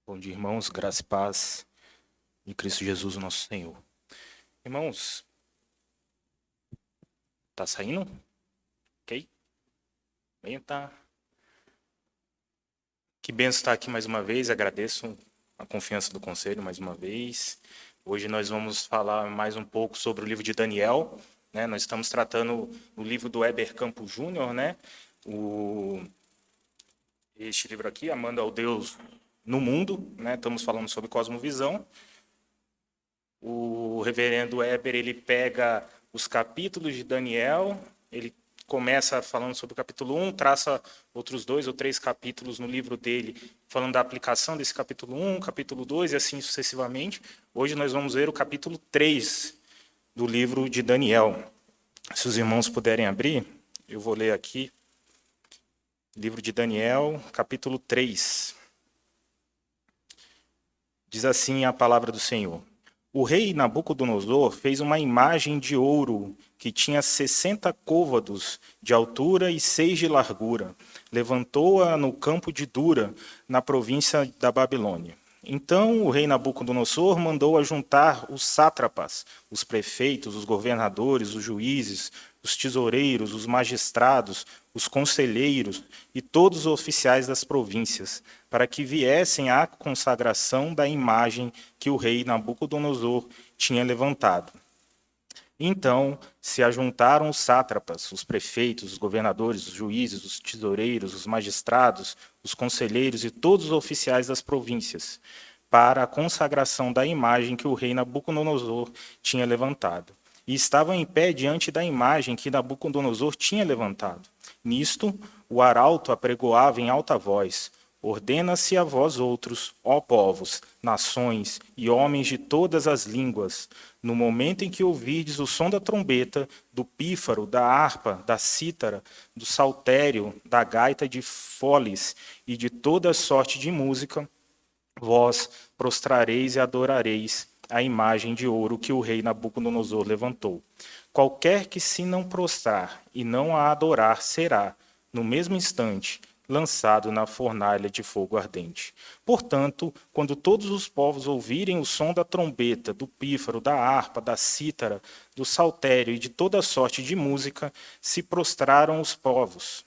Bom dia, irmãos, graça e paz em Cristo Jesus, o nosso Senhor. Irmãos, tá saindo? Ok? Bem, tá. Que benção estar aqui mais uma vez, agradeço a confiança do conselho mais uma vez. Hoje nós vamos falar mais um pouco sobre o livro de Daniel, né? Nós estamos tratando o livro do Heber Campos Júnior, né? Este livro aqui, Amando ao Deus no Mundo, né? Estamos falando sobre cosmovisão. O reverendo Heber, ele pega os capítulos de Daniel, ele começa falando sobre o capítulo 1, traça outros 2 ou 3 capítulos no livro dele, falando da aplicação desse capítulo 1, capítulo 2 e assim sucessivamente. Hoje nós vamos ver o capítulo 3 do livro de Daniel. Se os irmãos puderem abrir, eu vou ler aqui. Livro de Daniel, capítulo 3. Diz assim a palavra do Senhor. O rei Nabucodonosor fez uma imagem de ouro que tinha 60 côvados de altura e 6 de largura. Levantou-a no campo de Dura, na província da Babilônia. Então o rei Nabucodonosor mandou ajuntar os sátrapas, os prefeitos, os governadores, os juízes, os tesoureiros, os magistrados, os conselheiros e todos os oficiais das províncias, para que viessem à consagração da imagem que o rei Nabucodonosor tinha levantado. Então se ajuntaram os sátrapas, os prefeitos, os governadores, os juízes, os tesoureiros, os magistrados, os conselheiros e todos os oficiais das províncias, para a consagração da imagem que o rei Nabucodonosor tinha levantado. E estavam em pé diante da imagem que Nabucodonosor tinha levantado. Nisto, o arauto apregoava em alta voz: ordena-se a vós outros, ó povos, nações e homens de todas as línguas, no momento em que ouvirdes o som da trombeta, do pífaro, da harpa, da cítara, do saltério, da gaita de foles e de toda sorte de música, vós prostrareis e adorareis a imagem de ouro que o rei Nabucodonosor levantou. Qualquer que se não prostrar e não a adorar será, no mesmo instante, lançado na fornalha de fogo ardente. Portanto, quando todos os povos ouvirem o som da trombeta, do pífaro, da harpa, da cítara, do saltério e de toda sorte de música, se prostraram os povos,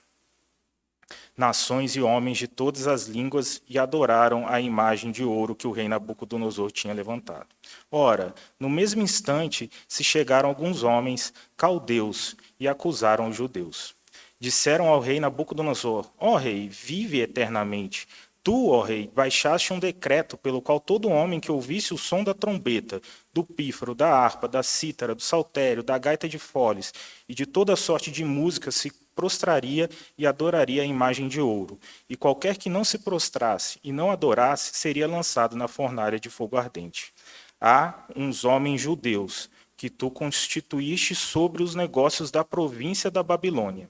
nações e homens de todas as línguas e adoraram a imagem de ouro que o rei Nabucodonosor tinha levantado. Ora, no mesmo instante se chegaram alguns homens caldeus e acusaram os judeus. Disseram ao rei Nabucodonosor: ó rei, vive eternamente. Tu, ó rei, baixaste um decreto pelo qual todo homem que ouvisse o som da trombeta, do pífaro, da harpa, da cítara, do saltério, da gaita de foles e de toda sorte de música se prostraria e adoraria a imagem de ouro. E qualquer que não se prostrasse e não adorasse seria lançado na fornalha de fogo ardente. Há uns homens judeus que tu constituíste sobre os negócios da província da Babilônia: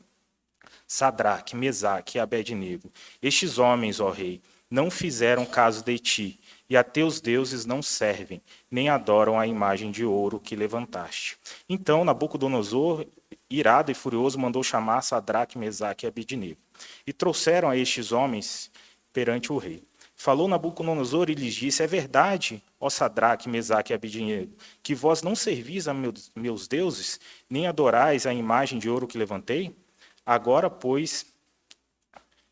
Sadraque, Mesaque e Abednego. Estes homens, ó rei, não fizeram caso de ti, e a teus deuses não servem, nem adoram a imagem de ouro que levantaste. Então Nabucodonosor, irado e furioso, mandou chamar Sadraque, Mesaque e Abednego. E trouxeram a estes homens perante o rei. Falou Nabucodonosor e lhes disse: é verdade, ó Sadraque, Mesaque e Abednego, que vós não servis a meus deuses, nem adorais a imagem de ouro que levantei? Agora, pois,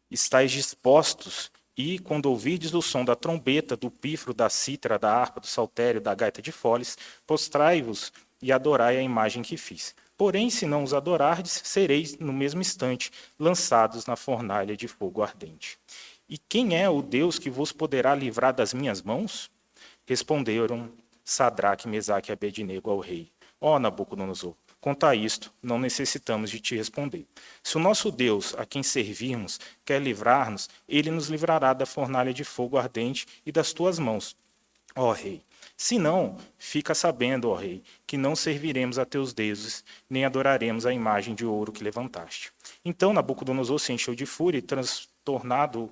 estáis dispostos, e, quando ouvirdes o som da trombeta, do pífaro, da cítara, da harpa, do saltério, da gaita de foles, prostrai-vos e adorai a imagem que fiz. Porém, se não os adorardes, sereis, no mesmo instante, lançados na fornalha de fogo ardente. E quem é o Deus que vos poderá livrar das minhas mãos? Responderam Sadraque, Mesaque e Abednego ao rei: ó Nabucodonosor, quanto a isto, não necessitamos de te responder. Se o nosso Deus, a quem servirmos, quer livrar-nos, ele nos livrará da fornalha de fogo ardente e das tuas mãos, ó rei. Se não, fica sabendo, ó rei, que não serviremos a teus deuses, nem adoraremos a imagem de ouro que levantaste. Então Nabucodonosor se encheu de fúria e, transtornado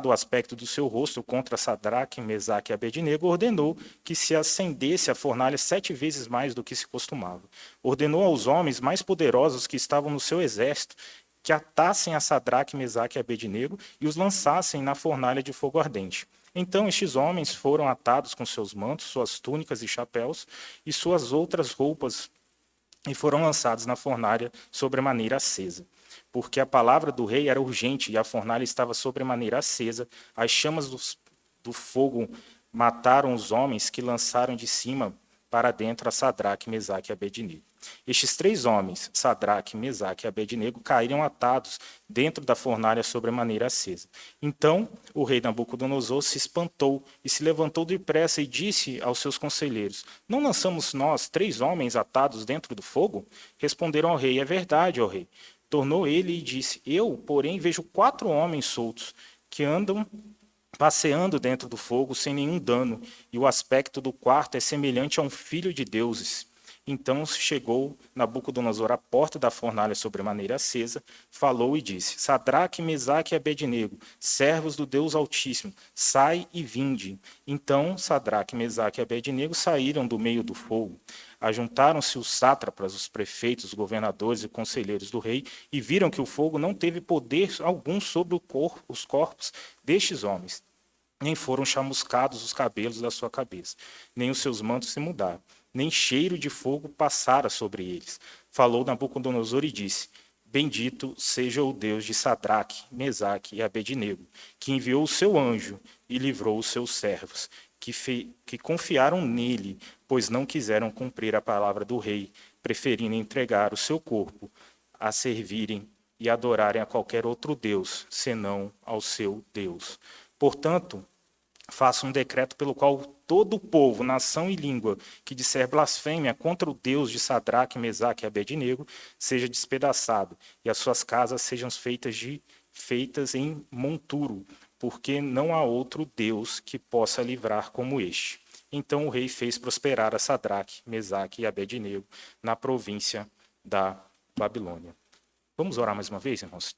o aspecto do seu rosto contra Sadraque, Mesaque e Abednego, ordenou que se acendesse a fornalha 7 vezes mais do que se costumava. Ordenou aos homens mais poderosos que estavam no seu exército que atassem a Sadraque, Mesaque e Abednego e os lançassem na fornalha de fogo ardente. Então estes homens foram atados com seus mantos, suas túnicas e chapéus e suas outras roupas e foram lançados na fornalha sobremaneira acesa. Porque a palavra do rei era urgente e a fornalha estava sobremaneira acesa, as chamas do fogo mataram os homens que lançaram de cima para dentro a Sadraque, Mesaque e Abednego. Estes 3 homens, Sadraque, Mesaque e Abednego, caíram atados dentro da fornalha sobremaneira acesa. Então o rei Nabucodonosor se espantou e se levantou depressa e disse aos seus conselheiros: Não lançamos nós 3 homens atados dentro do fogo? Responderam ao rei: É verdade, ó rei. Tornou ele e disse: Eu, porém, vejo 4 homens soltos que andam passeando dentro do fogo sem nenhum dano, e o aspecto do quarto é semelhante a um filho de deuses. Então chegou Nabucodonosor à porta da fornalha sobremaneira acesa, falou e disse: Sadraque, Mesaque e Abednego, servos do Deus Altíssimo, sai e vinde. Então Sadraque, Mesaque e Abednego saíram do meio do fogo. Ajuntaram-se os sátrapas, os prefeitos, os governadores e conselheiros do rei, e viram que o fogo não teve poder algum sobre os corpos destes homens. Nem foram chamuscados os cabelos da sua cabeça, nem os seus mantos se mudaram, nem cheiro de fogo passara sobre eles. Falou Nabucodonosor e disse: Bendito seja o Deus de Sadraque, Mesaque e Abednego, que enviou o seu anjo e livrou os seus servos, que confiaram nele, pois não quiseram cumprir a palavra do rei, preferindo entregar o seu corpo a servirem e adorarem a qualquer outro Deus, senão ao seu Deus. Portanto, faça um decreto pelo qual todo o povo, nação e língua que disser blasfêmia contra o Deus de Sadraque, Mesaque e Abednego seja despedaçado, e as suas casas sejam feitas em monturo, porque não há outro Deus que possa livrar como este. Então o rei fez prosperar a Sadraque, Mesaque e Abednego na província da Babilônia. Vamos orar mais uma vez, irmãos?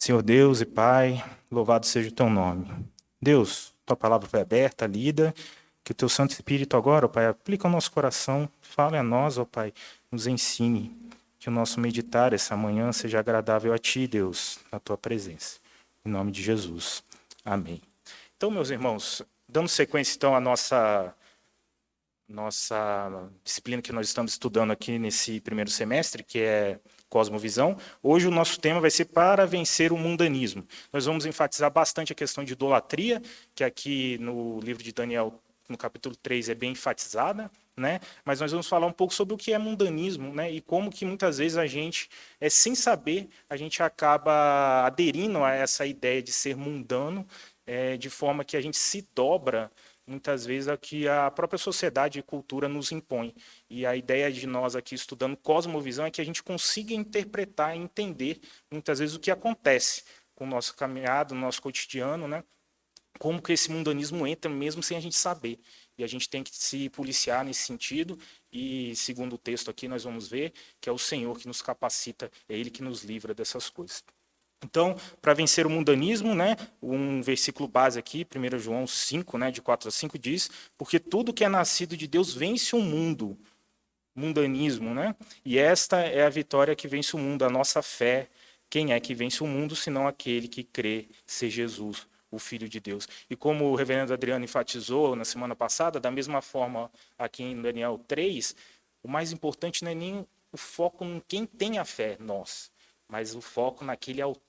Senhor Deus e Pai, louvado seja o teu nome. Deus, tua palavra foi aberta, lida, que o teu Santo Espírito agora, ó Pai, aplica ao nosso coração, fale a nós, ó Pai, nos ensine, que o nosso meditar essa manhã seja agradável a Ti, Deus, na Tua presença. Em nome de Jesus. Amém. Então, meus irmãos, dando sequência então à nossa disciplina que nós estamos estudando aqui nesse primeiro semestre, que é Cosmovisão. Hoje o nosso tema vai ser para vencer o mundanismo. Nós vamos enfatizar bastante a questão de idolatria, que aqui no livro de Daniel, no capítulo 3, é bem enfatizada, né? Mas nós vamos falar um pouco sobre o que é mundanismo, né? E como que muitas vezes a gente, sem saber, a gente acaba aderindo a essa ideia de ser mundano, de forma que a gente se dobra muitas vezes a que a própria sociedade e cultura nos impõe. E a ideia de nós aqui estudando cosmovisão é que a gente consiga interpretar e entender muitas vezes o que acontece com o nosso caminhado, no nosso cotidiano, né? Como que esse mundanismo entra mesmo sem a gente saber. E a gente tem que se policiar nesse sentido e, segundo o texto aqui, nós vamos ver que é o Senhor que nos capacita, é Ele que nos livra dessas coisas. Então, para vencer o mundanismo, né, um versículo base aqui, 1 João 5, né, de 4 a 5, diz: Porque tudo que é nascido de Deus vence o mundo, mundanismo, né? E esta é a vitória que vence o mundo, a nossa fé. Quem é que vence o mundo, senão aquele que crê ser Jesus, o Filho de Deus? E como o reverendo Adriano enfatizou na semana passada, da mesma forma aqui em Daniel 3, o mais importante não é nem o foco em quem tem a fé, nós, mas o foco naquele autor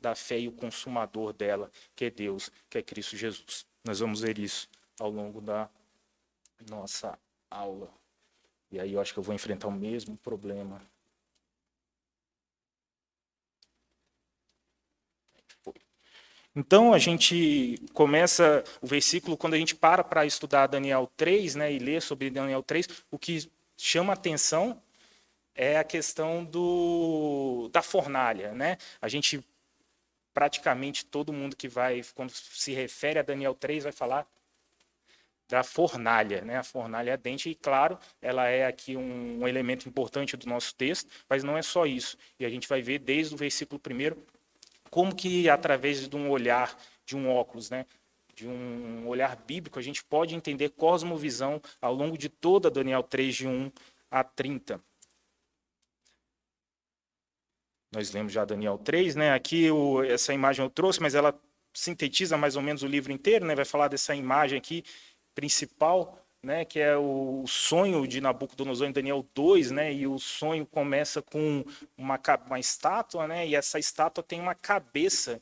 da fé e o consumador dela, que é Deus, que é Cristo Jesus. Nós vamos ver isso ao longo da nossa aula. E aí eu acho que eu vou enfrentar o mesmo problema. Então a gente começa o versículo, quando a gente para estudar Daniel 3, né, e ler sobre Daniel 3, o que chama atenção é a questão da fornalha, né? A gente, praticamente todo mundo que vai, quando se refere a Daniel 3, vai falar da fornalha, né? A fornalha ardente, e claro, ela é aqui um elemento importante do nosso texto, mas não é só isso. E a gente vai ver desde o versículo 1 como que, através de um olhar, de um óculos, né? De um olhar bíblico, a gente pode entender cosmovisão ao longo de toda Daniel 3, de 1 a 30. Nós lemos já Daniel 3, né? Aqui essa imagem eu trouxe, mas ela sintetiza mais ou menos o livro inteiro, né? Vai falar dessa imagem aqui principal, né? Que é o sonho de Nabucodonosor em Daniel 2, né? E o sonho começa com uma estátua, né? E essa estátua tem uma cabeça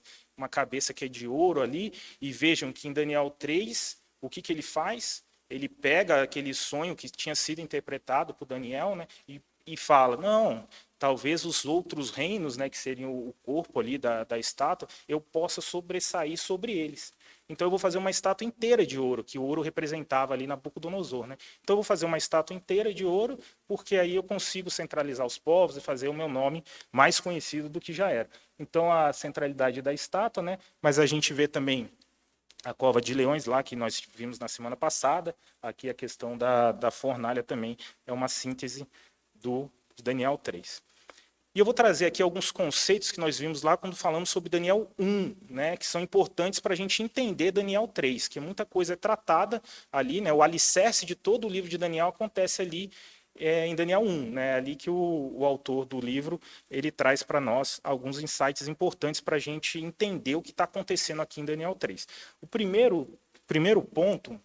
que é de ouro ali. E vejam que em Daniel 3, o que ele faz? Ele pega aquele sonho que tinha sido interpretado por Daniel, né? E fala, não, talvez os outros reinos, né, que seriam o corpo ali da estátua, eu possa sobressair sobre eles. Então eu vou fazer uma estátua inteira de ouro, que o ouro representava ali Nabucodonosor, né? Então eu vou fazer uma estátua inteira de ouro, porque aí eu consigo centralizar os povos e fazer o meu nome mais conhecido do que já era. Então a centralidade da estátua, né? Mas a gente vê também a cova de leões lá, que nós vimos na semana passada. Aqui a questão da fornalha também é uma síntese de Daniel 3. E eu vou trazer aqui alguns conceitos que nós vimos lá quando falamos sobre Daniel 1, né, que são importantes para a gente entender Daniel 3, que muita coisa é tratada ali, né, o alicerce de todo o livro de Daniel acontece ali em Daniel 1, né, ali que o autor do livro ele traz para nós alguns insights importantes para a gente entender o que está acontecendo aqui em Daniel 3. O primeiro ponto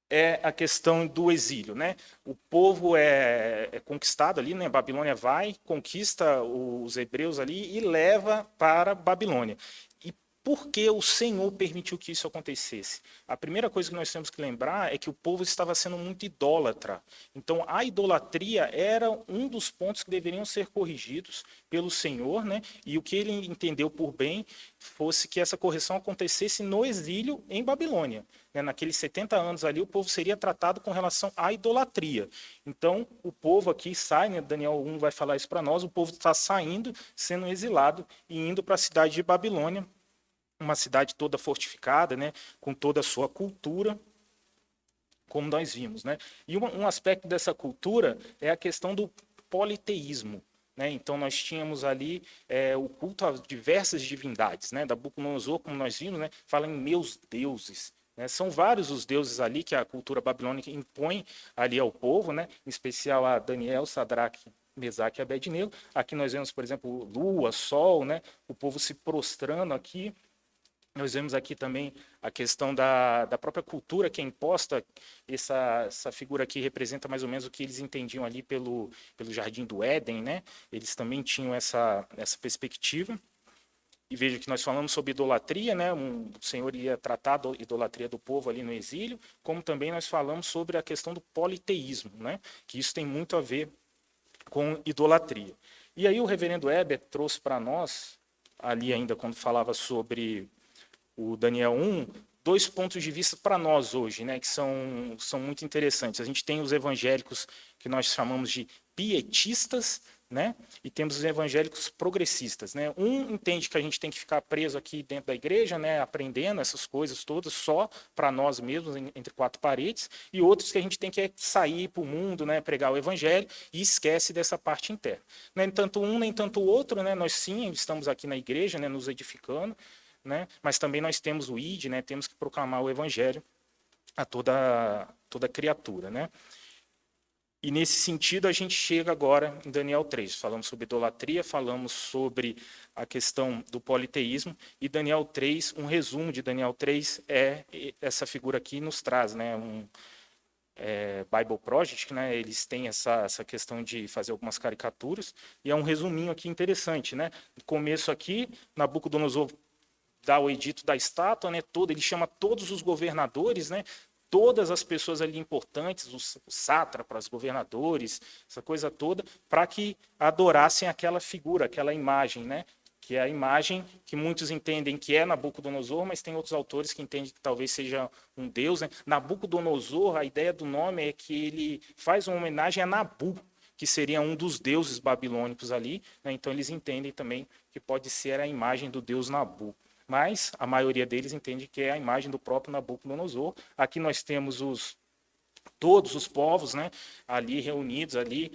é a questão do exílio, né? O povo é conquistado ali, né? Babilônia vai, conquista os hebreus ali e leva para Babilônia. E por que o Senhor permitiu que isso acontecesse? A primeira coisa que nós temos que lembrar é que o povo estava sendo muito idólatra. Então, a idolatria era um dos pontos que deveriam ser corrigidos pelo Senhor, né? E o que ele entendeu por bem fosse que essa correção acontecesse no exílio em Babilônia. Naqueles 70 anos ali, o povo seria tratado com relação à idolatria. Então, o povo aqui sai, né? Daniel 1 vai falar isso para nós, o povo está saindo, sendo exilado e indo para a cidade de Babilônia, uma cidade toda fortificada, né? Com toda a sua cultura, como nós vimos, né? E um aspecto dessa cultura é a questão do politeísmo. Né? Então, nós tínhamos ali o culto a diversas divindades. Né? Nabucodonosor, como nós vimos, né? Fala em meus deuses. Né? São vários os deuses ali que a cultura babilônica impõe ali ao povo, né? Em especial a Daniel, Sadraque, Mesaque e Abednego. Aqui nós vemos, por exemplo, lua, sol, né? O povo se prostrando aqui. Nós vemos aqui também a questão da própria cultura que é imposta. Essa figura aqui representa mais ou menos o que eles entendiam ali pelo Jardim do Éden, né? Eles também tinham essa perspectiva. E veja que nós falamos sobre idolatria, né? O Senhor ia tratar a idolatria do povo ali no exílio, como também nós falamos sobre a questão do politeísmo, né? Que isso tem muito a ver com idolatria. E aí o reverendo Heber trouxe para nós, ali ainda quando falava sobre o Daniel 1, dois pontos de vista para nós hoje, né, que são muito interessantes. A gente tem os evangélicos que nós chamamos de pietistas, né, e temos os evangélicos progressistas. Né. Um entende que a gente tem que ficar preso aqui dentro da igreja, né, aprendendo essas coisas todas só para nós mesmos, entre quatro paredes, e outros que a gente tem que sair para o mundo, né, pregar o evangelho e esquece dessa parte interna. Nem tanto um, nem tanto o outro, né, nós sim estamos aqui na igreja, né, nos edificando, né? Mas também nós temos o ID, né? Temos que proclamar o evangelho a toda criatura, né? E nesse sentido a gente chega agora em Daniel 3. Falamos sobre idolatria, falamos sobre a questão do politeísmo, e Daniel 3, um resumo de Daniel 3 é essa figura aqui nos traz, né? Bible Project, né? Eles têm essa questão de fazer algumas caricaturas, e é um resuminho aqui interessante, né? No começo aqui, Nabucodonosor dá o edito da estátua, né, ele chama todos os governadores, né, todas as pessoas ali importantes, os sátrapas, governadores, essa coisa toda, para que adorassem aquela figura, aquela imagem, né, que é a imagem que muitos entendem que é Nabucodonosor, mas tem outros autores que entendem que talvez seja um deus. Né? Nabucodonosor, a ideia do nome é que ele faz uma homenagem a Nabu, que seria um dos deuses babilônicos ali, né? Então eles entendem também que pode ser a imagem do deus Nabu. Mas a maioria deles entende que é a imagem do próprio Nabucodonosor. Aqui nós temos todos os povos, né, ali reunidos, ali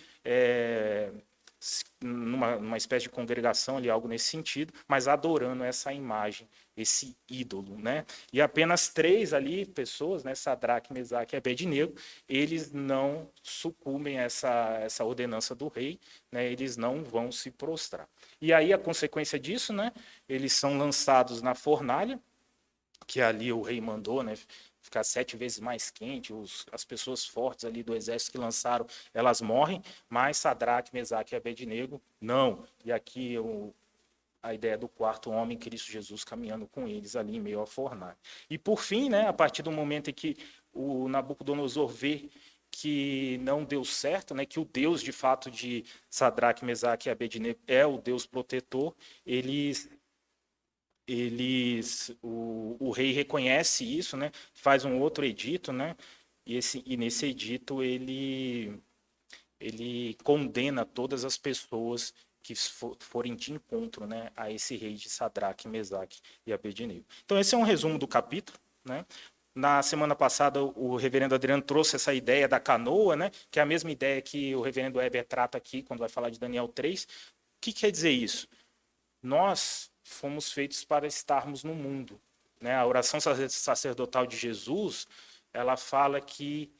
numa espécie de congregação ali, algo nesse sentido, mas adorando essa imagem, esse ídolo, né? E apenas 3 ali pessoas, né, Sadraque, Mesaque e Abednego, eles não sucumbem a essa ordenança do rei, né? Eles não vão se prostrar. E aí a consequência disso, né? Eles são lançados na fornalha, que ali o rei mandou, né? Ficar 7 vezes mais quente, as pessoas fortes ali do exército que lançaram, elas morrem, mas Sadraque, Mesaque e Abednego, não. E aqui a ideia do quarto homem, Cristo Jesus, caminhando com eles ali em meio à fornalha. E por fim, né, a partir do momento em que o Nabucodonosor vê que não deu certo, né, que o Deus de fato de Sadraque, Mesaque e Abednego é o Deus protetor, o rei reconhece isso, né? Faz um outro edito, né? E nesse edito ele condena todas as pessoas que forem de encontro, né, a esse rei de Sadraque, Mesaque e Abednego. Então esse é um resumo do capítulo, né? Na semana passada, o reverendo Adriano trouxe essa ideia da canoa, né, que é a mesma ideia que o reverendo Weber trata aqui quando vai falar de Daniel 3. O que quer dizer isso? Nós fomos feitos para estarmos no mundo, né? A oração sacerdotal de Jesus, ela fala que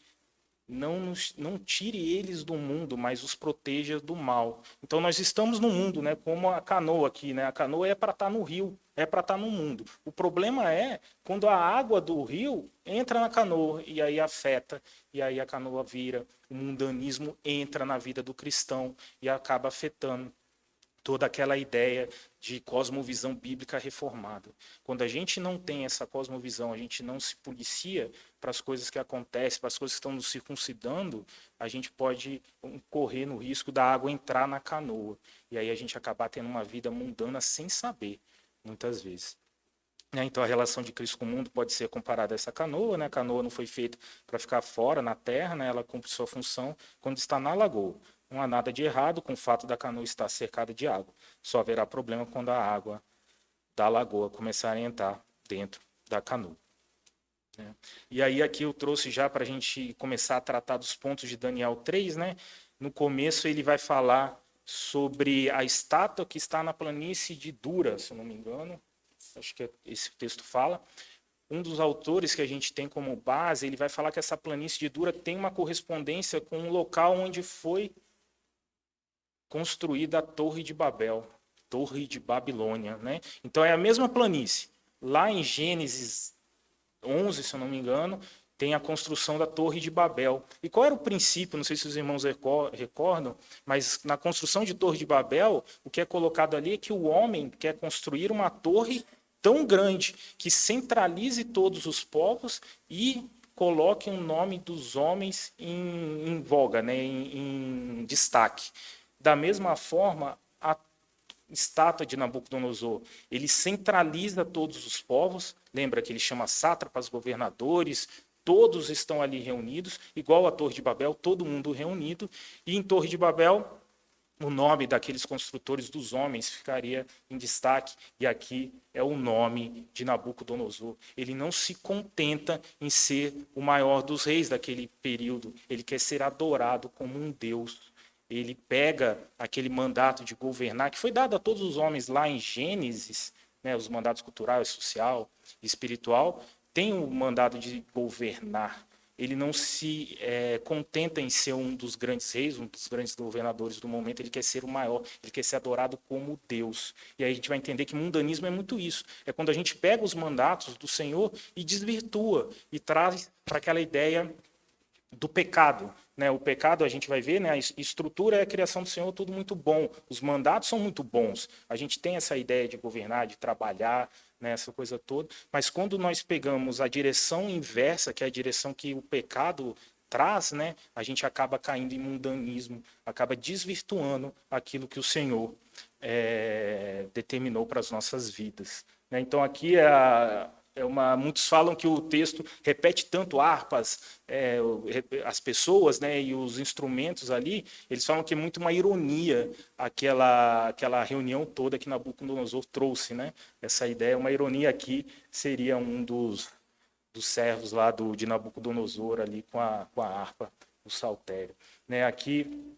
não tire eles do mundo, mas os proteja do mal. Então nós estamos no mundo, né? Como a canoa aqui, né? A canoa é para estar no rio, é para estar no mundo. O problema é quando a água do rio entra na canoa e aí afeta, e aí a canoa vira, o mundanismo entra na vida do cristão e acaba afetando toda aquela ideia de cosmovisão bíblica reformada. Quando a gente não tem essa cosmovisão, a gente não se policia para as coisas que acontecem, para as coisas que estão nos circuncidando, a gente pode correr no risco da água entrar na canoa. E aí a gente acabar tendo uma vida mundana sem saber, muitas vezes. Então a relação de Cristo com o mundo pode ser comparada a essa canoa, né? A canoa não foi feita para ficar fora na terra, né? Ela cumpre sua função quando está na lagoa. Não há nada de errado com o fato da canoa estar cercada de água. Só haverá problema quando a água da lagoa começar a entrar dentro da canoa, né? E aí aqui eu trouxe já para a gente começar a tratar dos pontos de Daniel 3, né? No começo ele vai falar sobre a estátua que está na planície de Dura, se eu não me engano. Acho que esse texto fala. Um dos autores que a gente tem como base, ele vai falar que essa planície de Dura tem uma correspondência com o local onde foi construída a Torre de Babel, Torre de Babilônia, né? Então é a mesma planície. Lá em Gênesis 11, se eu não me engano, tem a construção da Torre de Babel. E qual era o princípio? Não sei se os irmãos recordam, mas na construção de Torre de Babel, o que é colocado ali é que o homem quer construir uma torre tão grande que centralize todos os povos e coloque o nome dos homens em voga, né, em destaque. Da mesma forma, a estátua de Nabucodonosor, ele centraliza todos os povos, lembra que ele chama sátrapas, governadores, todos estão ali reunidos, igual a Torre de Babel, todo mundo reunido, e em Torre de Babel, o nome daqueles construtores dos homens ficaria em destaque, e aqui é o nome de Nabucodonosor. Ele não se contenta em ser o maior dos reis daquele período, ele quer ser adorado como um Deus. Ele pega aquele mandato de governar, que foi dado a todos os homens lá em Gênesis, né, os mandatos cultural, social e espiritual, tem o mandato de governar. Ele não se contenta em ser um dos grandes reis, um dos grandes governadores do momento, ele quer ser o maior, ele quer ser adorado como Deus. E aí a gente vai entender que mundanismo é muito isso. É quando a gente pega os mandatos do Senhor e desvirtua, e traz para aquela ideia do pecado, né? O pecado, a gente vai ver, né? A estrutura é a criação do Senhor, tudo muito bom. Os mandatos são muito bons. A gente tem essa ideia de governar, de trabalhar, né? Essa coisa toda. Mas quando nós pegamos a direção inversa, que é a direção que o pecado traz, né? A gente acaba caindo em mundanismo, acaba desvirtuando aquilo que o Senhor determinou para as nossas vidas, né? Então aqui muitos falam que o texto repete tanto harpas, as pessoas, né, e os instrumentos ali, eles falam que é muito uma ironia aquela reunião toda que Nabucodonosor trouxe, né? Essa ideia, uma ironia aqui, seria um dos servos lá de Nabucodonosor ali com a harpa, o saltério, né? Aqui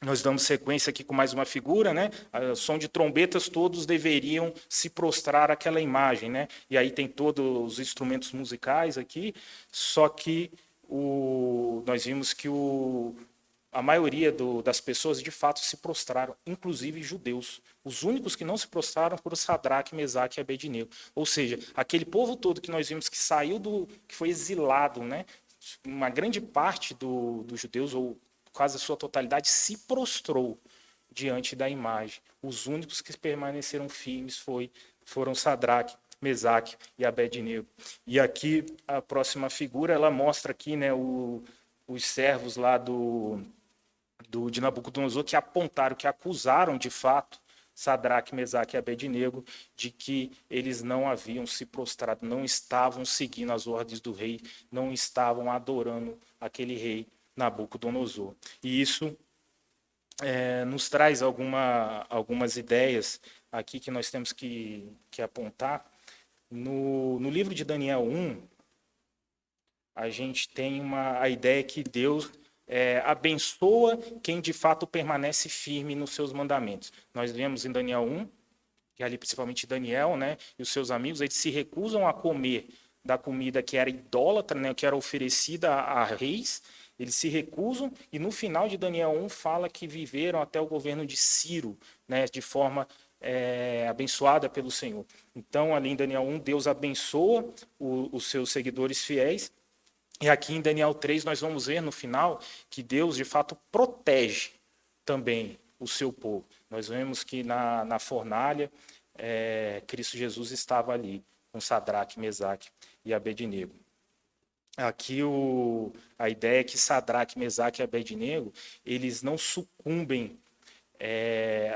Nós damos sequência aqui com mais uma figura, né? Som de trombetas, todos deveriam se prostrar àquela imagem, né? E aí tem todos os instrumentos musicais aqui, só que nós vimos que a maioria das pessoas de fato se prostraram, inclusive judeus. Os únicos que não se prostraram foram Sadraque, Mesaque e Abednego. Ou seja, aquele povo todo que nós vimos que saiu que foi exilado, né? Uma grande parte dos judeus, ou quase a sua totalidade, se prostrou diante da imagem. Os únicos que permaneceram firmes foram Sadraque, Mesaque e Abednego. E aqui a próxima figura, ela mostra aqui, né, os servos lá de Nabucodonosor que apontaram, que acusaram de fato Sadraque, Mesaque e Abednego de que eles não haviam se prostrado, não estavam seguindo as ordens do rei, não estavam adorando aquele rei Nabucodonosor. E isso nos traz algumas ideias aqui que nós temos que apontar. No livro de Daniel 1, a gente tem a ideia que Deus abençoa quem de fato permanece firme nos seus mandamentos. Nós vemos em Daniel 1, que ali principalmente Daniel, né, e os seus amigos, eles se recusam a comer da comida que era idólatra, né, que era oferecida a reis. Eles se recusam e no final de Daniel 1 fala que viveram até o governo de Ciro, né, de forma abençoada pelo Senhor. Então, ali em Daniel 1, Deus abençoa os seus seguidores fiéis. E aqui em Daniel 3 nós vamos ver no final que Deus de fato protege também o seu povo. Nós vemos que na fornalha Cristo Jesus estava ali com Sadraque, Mesaque e Abednego. Aqui a ideia é que Sadraque, Mesaque e Abednego eles não sucumbem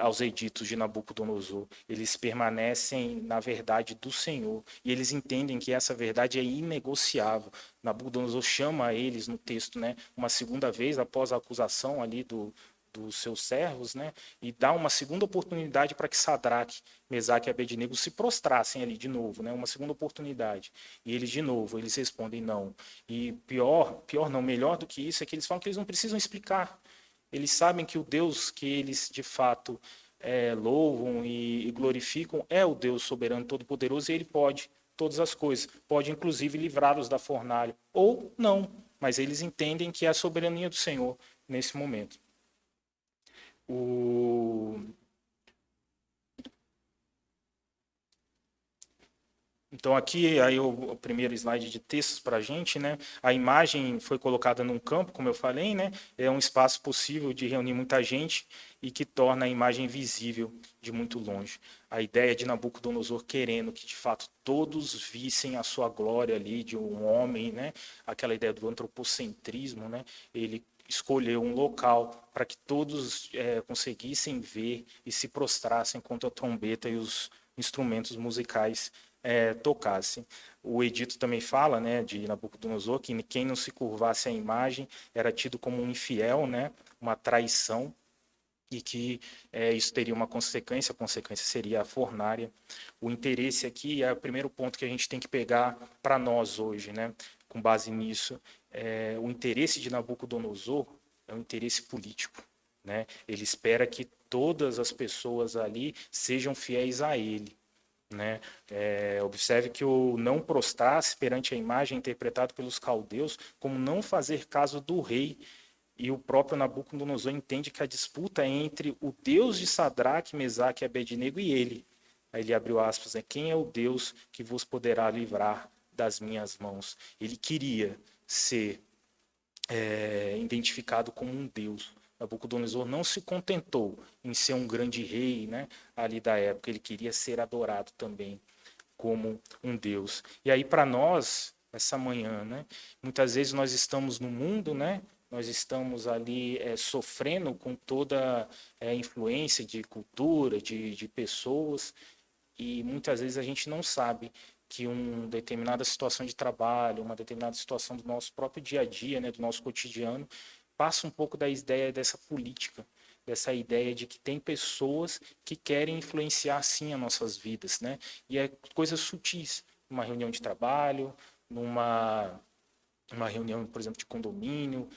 aos editos de Nabucodonosor. Eles permanecem na verdade do Senhor e eles entendem que essa verdade é inegociável. Nabucodonosor chama eles no texto, né, uma segunda vez após a acusação ali dos seus servos, né, e dá uma segunda oportunidade para que Sadraque, Mesaque e Abednego se prostrassem ali de novo, né, uma segunda oportunidade. E eles de novo, eles respondem não. E pior não, melhor do que isso é que eles falam que eles não precisam explicar. Eles sabem que o Deus que eles de fato louvam e glorificam é o Deus soberano todo-poderoso e ele pode todas as coisas. Pode inclusive livrá-los da fornalha ou não, mas eles entendem que é a soberania do Senhor nesse momento. Então aqui aí o primeiro slide de textos para a gente, né? A imagem foi colocada num campo, como eu falei, né? É um espaço possível de reunir muita gente e que torna a imagem visível de muito longe. A ideia de Nabucodonosor querendo que de fato todos vissem a sua glória ali de um homem, né? Aquela ideia do antropocentrismo, né? Ele escolheu um local para que todos conseguissem ver e se prostrassem contra a trombeta e os instrumentos musicais tocassem. O edito também fala, né, de Nabucodonosor, que quem não se curvasse à imagem era tido como um infiel, né, uma traição, e que isso teria uma consequência, a consequência seria a fornalha. O interesse aqui é o primeiro ponto que a gente tem que pegar para nós hoje, né, com base nisso. O interesse de Nabucodonosor é um interesse político, né? Ele espera que todas as pessoas ali sejam fiéis a ele, né? Observe que o não prostrar-se perante a imagem é interpretado pelos caldeus como não fazer caso do rei, e o próprio Nabucodonosor entende que a disputa é entre o Deus de Sadraque, Mesaque e Abednego e ele. Aí ele abriu aspas, né? Quem é o Deus que vos poderá livrar das minhas mãos? Ele queria ser identificado como um Deus. Nabucodonosor não se contentou em ser um grande rei, né, ali da época, ele queria ser adorado também como um Deus. E aí para nós, essa manhã, né, muitas vezes nós estamos no mundo, né, nós estamos ali sofrendo com toda a influência de cultura, de pessoas, e muitas vezes a gente não sabe que uma determinada situação de trabalho, uma determinada situação do nosso próprio dia a dia, né, do nosso cotidiano, passa um pouco da ideia dessa política, dessa ideia de que tem pessoas que querem influenciar sim as nossas vidas, né? E é coisas sutis, numa reunião de trabalho, numa reunião, por exemplo, de condomínio,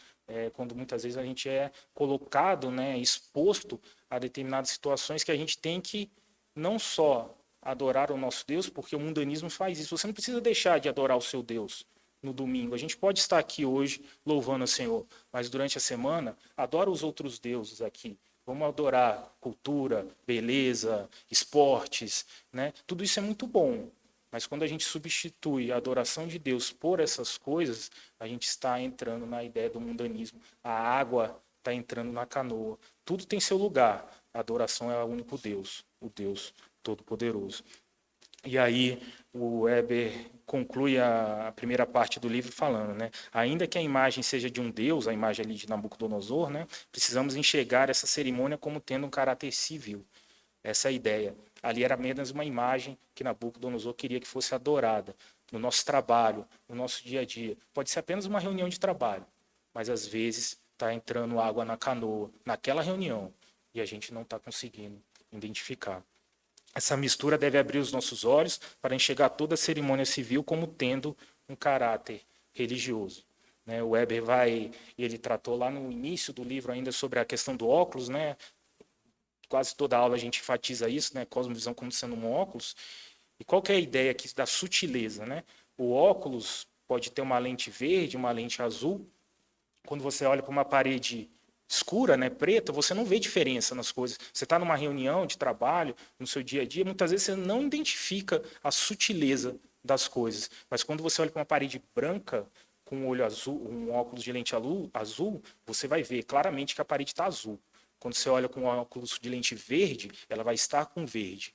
quando muitas vezes a gente é colocado, né, exposto a determinadas situações que a gente tem que não só adorar o nosso Deus, porque o mundanismo faz isso. Você não precisa deixar de adorar o seu Deus no domingo. A gente pode estar aqui hoje louvando o Senhor, mas durante a semana, adora os outros deuses aqui. Vamos adorar cultura, beleza, esportes, né? Tudo isso é muito bom. Mas quando a gente substitui a adoração de Deus por essas coisas, a gente está entrando na ideia do mundanismo. A água está entrando na canoa. Tudo tem seu lugar. A adoração é o único Deus, o Deus Todo-Poderoso. E aí o Weber conclui a primeira parte do livro falando, né? Ainda que a imagem seja de um deus, a imagem ali de Nabucodonosor, né? Precisamos enxergar essa cerimônia como tendo um caráter civil. Essa é a ideia. Ali era apenas uma imagem que Nabucodonosor queria que fosse adorada no nosso trabalho, no nosso dia a dia. Pode ser apenas uma reunião de trabalho, mas às vezes está entrando água na canoa, naquela reunião, e a gente não está conseguindo identificar. Essa mistura deve abrir os nossos olhos para enxergar toda a cerimônia civil como tendo um caráter religioso. O Weber ele tratou lá no início do livro ainda sobre a questão do óculos, né? Quase toda aula a gente enfatiza isso, né? Cosmovisão como sendo um óculos. E qual que é a ideia aqui da sutileza, né? O óculos pode ter uma lente verde, uma lente azul. Quando você olha para uma parede escura, né, preta, você não vê diferença nas coisas. Você está numa reunião de trabalho, no seu dia a dia, muitas vezes você não identifica a sutileza das coisas. Mas quando você olha para uma parede branca, com um olho azul, um óculos de lente azul, você vai ver claramente que a parede está azul. Quando você olha com um óculos de lente verde, ela vai estar com verde.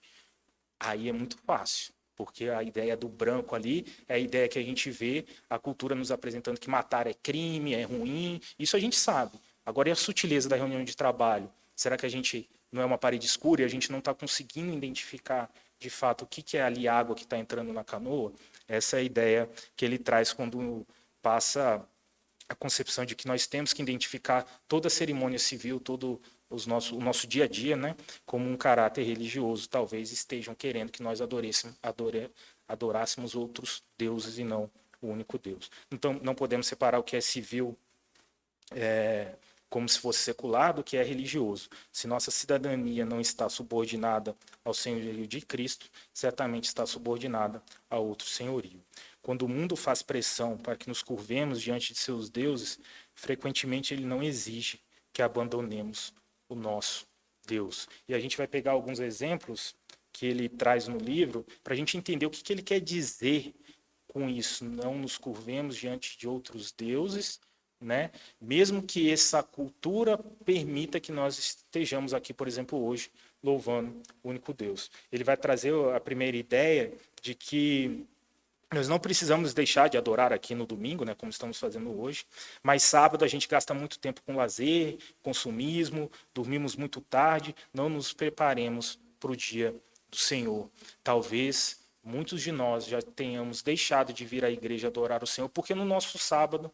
Aí é muito fácil, porque a ideia do branco ali é a ideia que a gente vê a cultura nos apresentando que matar é crime, é ruim, isso a gente sabe. Agora, e a sutileza da reunião de trabalho? Será que a gente não é uma parede escura e a gente não está conseguindo identificar de fato o que é ali a água que está entrando na canoa? Essa é a ideia que ele traz quando passa a concepção de que nós temos que identificar toda a cerimônia civil, todo o nosso dia a dia, né, como um caráter religioso. Talvez estejam querendo que nós adorássemos outros deuses e não o único Deus. Então, não podemos separar o que é civil como se fosse secular do que é religioso. Se nossa cidadania não está subordinada ao senhorio de Cristo, certamente está subordinada a outro senhorio. Quando o mundo faz pressão para que nos curvemos diante de seus deuses, frequentemente ele não exige que abandonemos o nosso Deus. E a gente vai pegar alguns exemplos que ele traz no livro para a gente entender o que ele quer dizer com isso. Não nos curvemos diante de outros deuses, né? Mesmo que essa cultura permita que nós estejamos aqui, por exemplo, hoje, louvando o único Deus. Ele vai trazer a primeira ideia de que nós não precisamos deixar de adorar aqui no domingo, né, como estamos fazendo hoje, mas sábado a gente gasta muito tempo com lazer, consumismo, dormimos muito tarde, não nos preparemos para o dia do Senhor. Talvez muitos de nós já tenhamos deixado de vir à igreja adorar o Senhor, porque no nosso sábado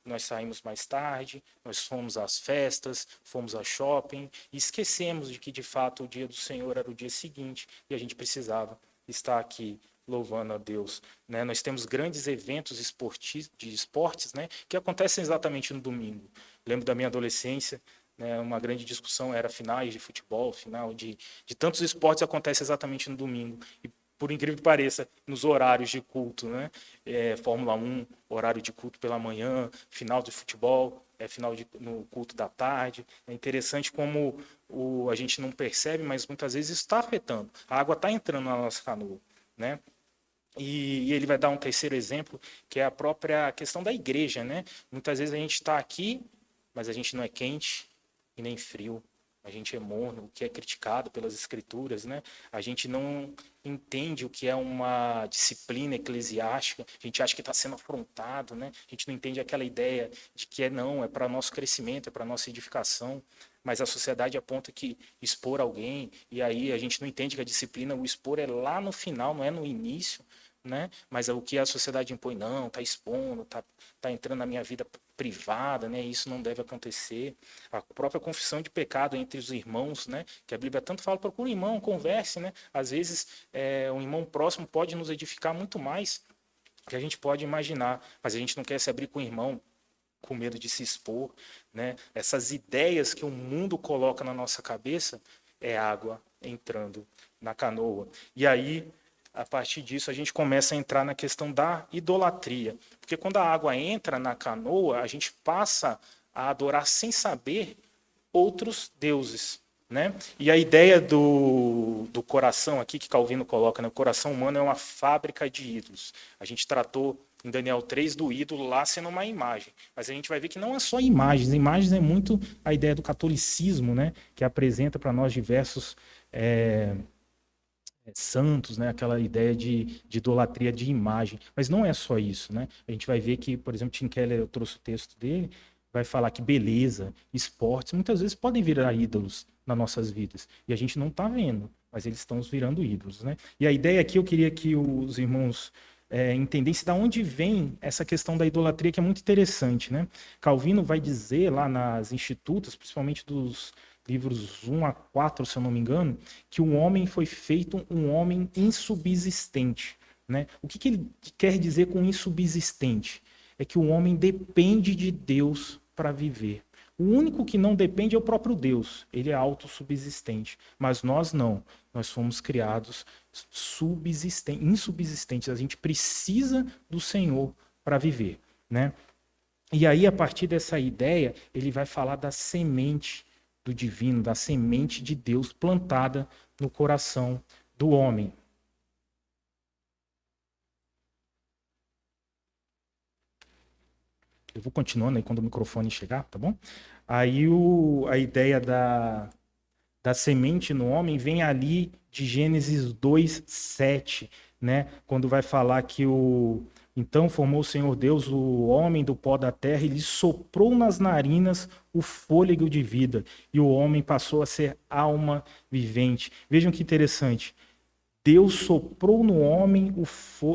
nós saímos mais tarde, nós fomos às festas, fomos ao shopping e esquecemos de que, de fato, o dia do Senhor era o dia seguinte e a gente precisava estar aqui louvando a Deus. Né? Nós temos grandes eventos de esportes, né, que acontecem exatamente no domingo. Lembro da minha adolescência, né, uma grande discussão era finais de futebol, final de tantos esportes acontece exatamente no domingo. E por incrível que pareça, nos horários de culto, né? Fórmula 1, horário de culto pela manhã, final de futebol, no culto da tarde. É interessante como a gente não percebe, mas muitas vezes está afetando. A água está entrando na nossa canoa, né? E ele vai dar um terceiro exemplo, que é a própria questão da igreja, né? Muitas vezes a gente está aqui, mas a gente não é quente e nem frio. A gente é morno, o que é criticado pelas escrituras, né? A gente não entende o que é uma disciplina eclesiástica, a gente acha que está sendo afrontado, né? A gente não entende aquela ideia de que é para nosso crescimento, é para nossa edificação, mas a sociedade aponta que expor alguém, e aí a gente não entende que a disciplina, o expor é lá no final, não é no início, né? Mas o que a sociedade impõe, não, está expondo, tá entrando na minha vida privada, né? Isso não deve acontecer. A própria confissão de pecado entre os irmãos, né? Que a Bíblia tanto fala, procura um irmão, converse, né? Às vezes um irmão próximo pode nos edificar muito mais que a gente pode imaginar, mas a gente não quer se abrir com o irmão com medo de se expor, né? Essas ideias que o mundo coloca na nossa cabeça é água entrando na canoa. E aí, a partir disso, a gente começa a entrar na questão da idolatria. Porque quando a água entra na canoa, a gente passa a adorar sem saber outros deuses, né? E a ideia do coração aqui, que Calvino coloca, né? O coração humano é uma fábrica de ídolos. A gente tratou em Daniel 3 do ídolo lá sendo uma imagem. Mas a gente vai ver que não é só imagens. Imagens é muito a ideia do catolicismo, né? Que apresenta para nós diversos santos, né? Aquela ideia de idolatria de imagem. Mas não é só isso, né? A gente vai ver que, por exemplo, Tim Keller, eu trouxe o texto dele, vai falar que beleza, esportes, muitas vezes podem virar ídolos nas nossas vidas. E a gente não está vendo, mas eles estão virando ídolos, né? E a ideia aqui, eu queria que os irmãos entendessem de onde vem essa questão da idolatria, que é muito interessante, né? Calvino vai dizer lá nas Institutas, principalmente dos livros 1 a 4, se eu não me engano, que o homem foi feito um homem insubsistente, né? O que ele quer dizer com insubsistente? É que o homem depende de Deus para viver. O único que não depende é o próprio Deus. Ele é autossubsistente. Mas nós não. Nós fomos criados insubsistentes. A gente precisa do Senhor para viver, né? E aí, a partir dessa ideia, ele vai falar da semente do divino, da semente de Deus plantada no coração do homem. Eu vou continuando aí quando o microfone chegar, tá bom? Aí a ideia da semente no homem vem ali de Gênesis 2:7, né? Quando vai falar que então formou o Senhor Deus o homem do pó da terra e lhe soprou nas narinas o fôlego de vida, e o homem passou a ser alma vivente. Vejam que interessante. Deus soprou no homem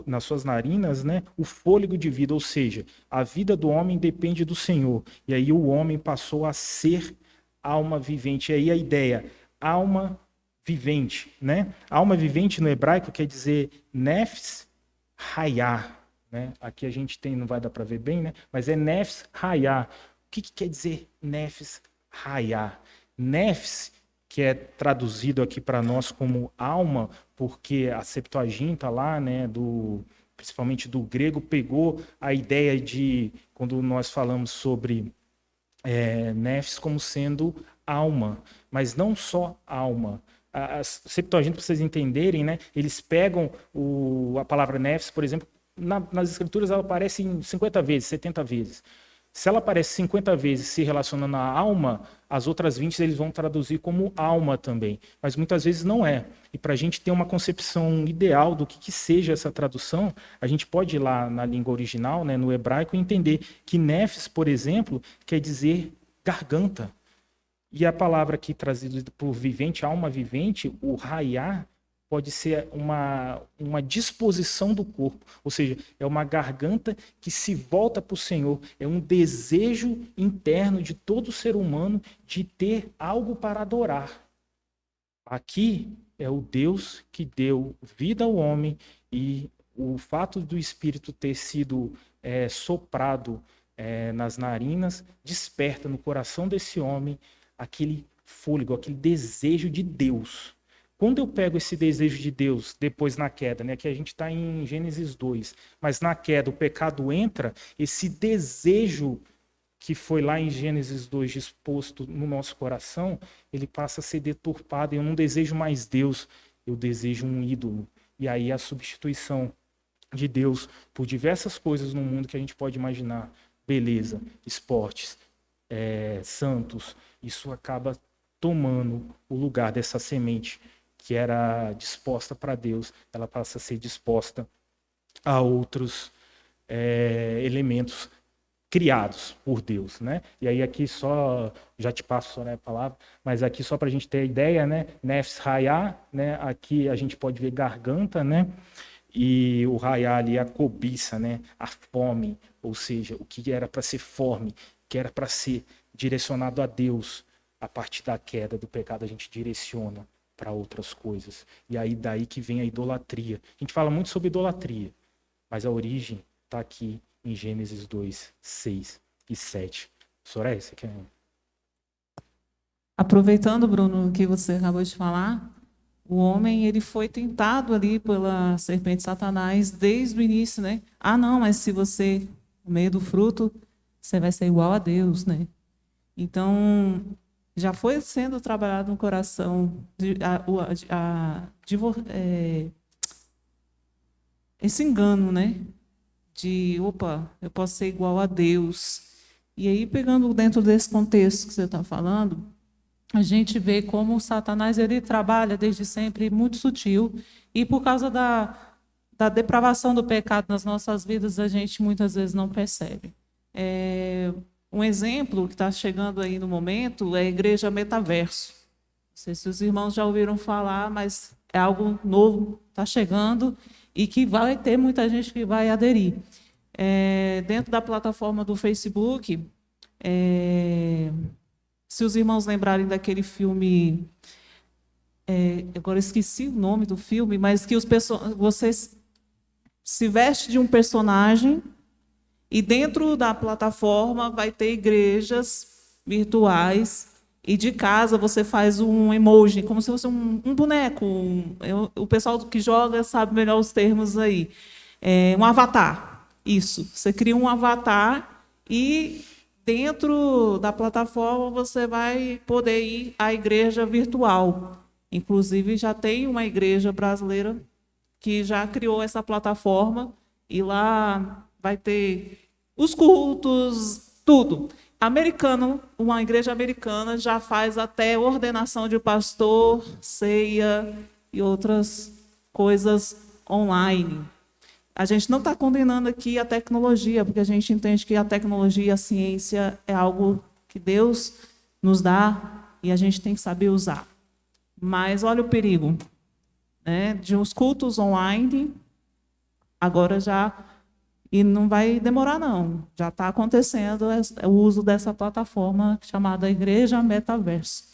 nas suas narinas, né, o fôlego de vida, ou seja, a vida do homem depende do Senhor. E aí o homem passou a ser alma vivente. E aí a ideia, alma vivente, né? Alma vivente no hebraico quer dizer nefs hayah, né? Aqui a gente tem, não vai dar para ver bem, né? Mas é nefs hayah. O que quer dizer nefs hayah? Nefs, que é traduzido aqui para nós como alma, porque a Septuaginta lá, né, principalmente do grego, pegou a ideia de, quando nós falamos sobre nefs como sendo alma, mas não só alma. A Septuaginta, para vocês entenderem, né, eles pegam a palavra nefs, por exemplo, nas escrituras ela aparece em 50 vezes, 70 vezes. Se ela aparece 50 vezes se relacionando à alma, as outras 20 eles vão traduzir como alma também. Mas muitas vezes não é. E para a gente ter uma concepção ideal do que seja essa tradução, a gente pode ir lá na língua original, né, no hebraico, e entender que nefs, por exemplo, quer dizer garganta. E a palavra aqui traduzida por vivente, alma vivente, o raiá, pode ser uma disposição do corpo, ou seja, é uma garganta que se volta para o Senhor, é um desejo interno de todo ser humano de ter algo para adorar. Aqui é o Deus que deu vida ao homem, e o fato do Espírito ter sido soprado nas narinas desperta no coração desse homem aquele fôlego, aquele desejo de Deus. Quando eu pego esse desejo de Deus, depois na queda, né, que a gente está em Gênesis 2, mas na queda o pecado entra, esse desejo que foi lá em Gênesis 2 disposto no nosso coração, ele passa a ser deturpado. Eu não desejo mais Deus, eu desejo um ídolo. E aí a substituição de Deus por diversas coisas no mundo que a gente pode imaginar, beleza, esportes, santos, isso acaba tomando o lugar dessa semente que era disposta para Deus, ela passa a ser disposta a outros elementos criados por Deus, né? E aí aqui só, já te passo, né, a palavra, mas aqui só para a gente ter a ideia, né? Nefs Hayah, né? Aqui a gente pode ver garganta, né? E o Hayah ali é a cobiça, né? A fome, ou seja, o que era para ser fome, que era para ser direcionado a Deus, a partir da queda do pecado a gente direciona para outras coisas. E aí daí que vem a idolatria. A gente fala muito sobre idolatria, mas a origem está aqui em Gênesis 2:6. e 7. Soraya, você quer... Aproveitando, Bruno, o que você acabou de falar, o homem ele foi tentado ali pela serpente Satanás desde o início, né? Ah, não, mas se você comer do fruto, você vai ser igual a Deus, né? Então, já foi sendo trabalhado no coração esse engano, né? De, opa, eu posso ser igual a Deus. E aí, pegando dentro desse contexto que você está falando, a gente vê como o Satanás ele trabalha desde sempre muito sutil e por causa da depravação do pecado nas nossas vidas, a gente muitas vezes não percebe. Um exemplo que está chegando aí no momento é a Igreja Metaverso. Não sei se os irmãos já ouviram falar, mas é algo novo, está chegando e que vai ter muita gente que vai aderir. Dentro da plataforma do Facebook, se os irmãos lembrarem daquele filme, agora eu esqueci o nome do filme, mas que você se veste de um personagem e dentro da plataforma vai ter igrejas virtuais e de casa você faz um emoji, como se fosse um boneco. O pessoal que joga sabe melhor os termos aí. Um avatar. Isso. Você cria um avatar e dentro da plataforma você vai poder ir à igreja virtual. Inclusive, já tem uma igreja brasileira que já criou essa plataforma e lá vai ter os cultos, tudo. Americano, uma igreja americana já faz até ordenação de pastor, ceia e outras coisas online. A gente não está condenando aqui a tecnologia, porque a gente entende que a tecnologia e a ciência é algo que Deus nos dá e a gente tem que saber usar. Mas olha o perigo, né, de uns cultos online, agora já, e não vai demorar não, já está acontecendo o uso dessa plataforma chamada Igreja Metaverso,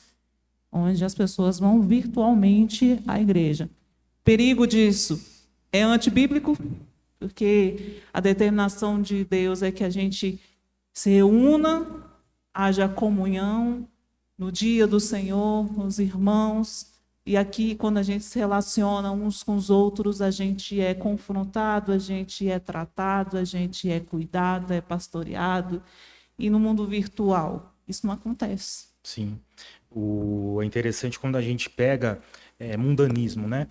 onde as pessoas vão virtualmente à igreja. Perigo disso é antibíblico, porque a determinação de Deus é que a gente se reúna, haja comunhão no dia do Senhor, os irmãos, e aqui, quando a gente se relaciona uns com os outros, a gente é confrontado, a gente é tratado, a gente é cuidado, é pastoreado, e no mundo virtual, isso não acontece. Sim. É interessante quando a gente pega mundanismo, né?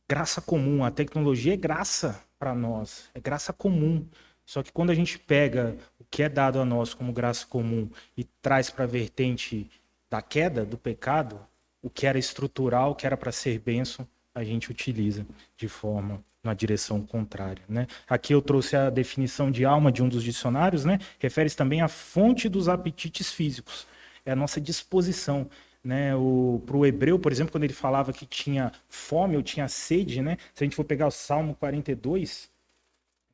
Graça comum, a tecnologia é graça para nós, é graça comum. Só que quando a gente pega o que é dado a nós como graça comum e traz para a vertente da queda, do pecado, o que era estrutural, o que era para ser bênção, a gente utiliza de forma na direção contrária, né? Aqui eu trouxe a definição de alma de um dos dicionários, né? Refere-se também à fonte dos apetites físicos, é a nossa disposição, né? Para o hebreu, por exemplo, quando ele falava que tinha fome ou tinha sede, né? Se a gente for pegar o Salmo 42,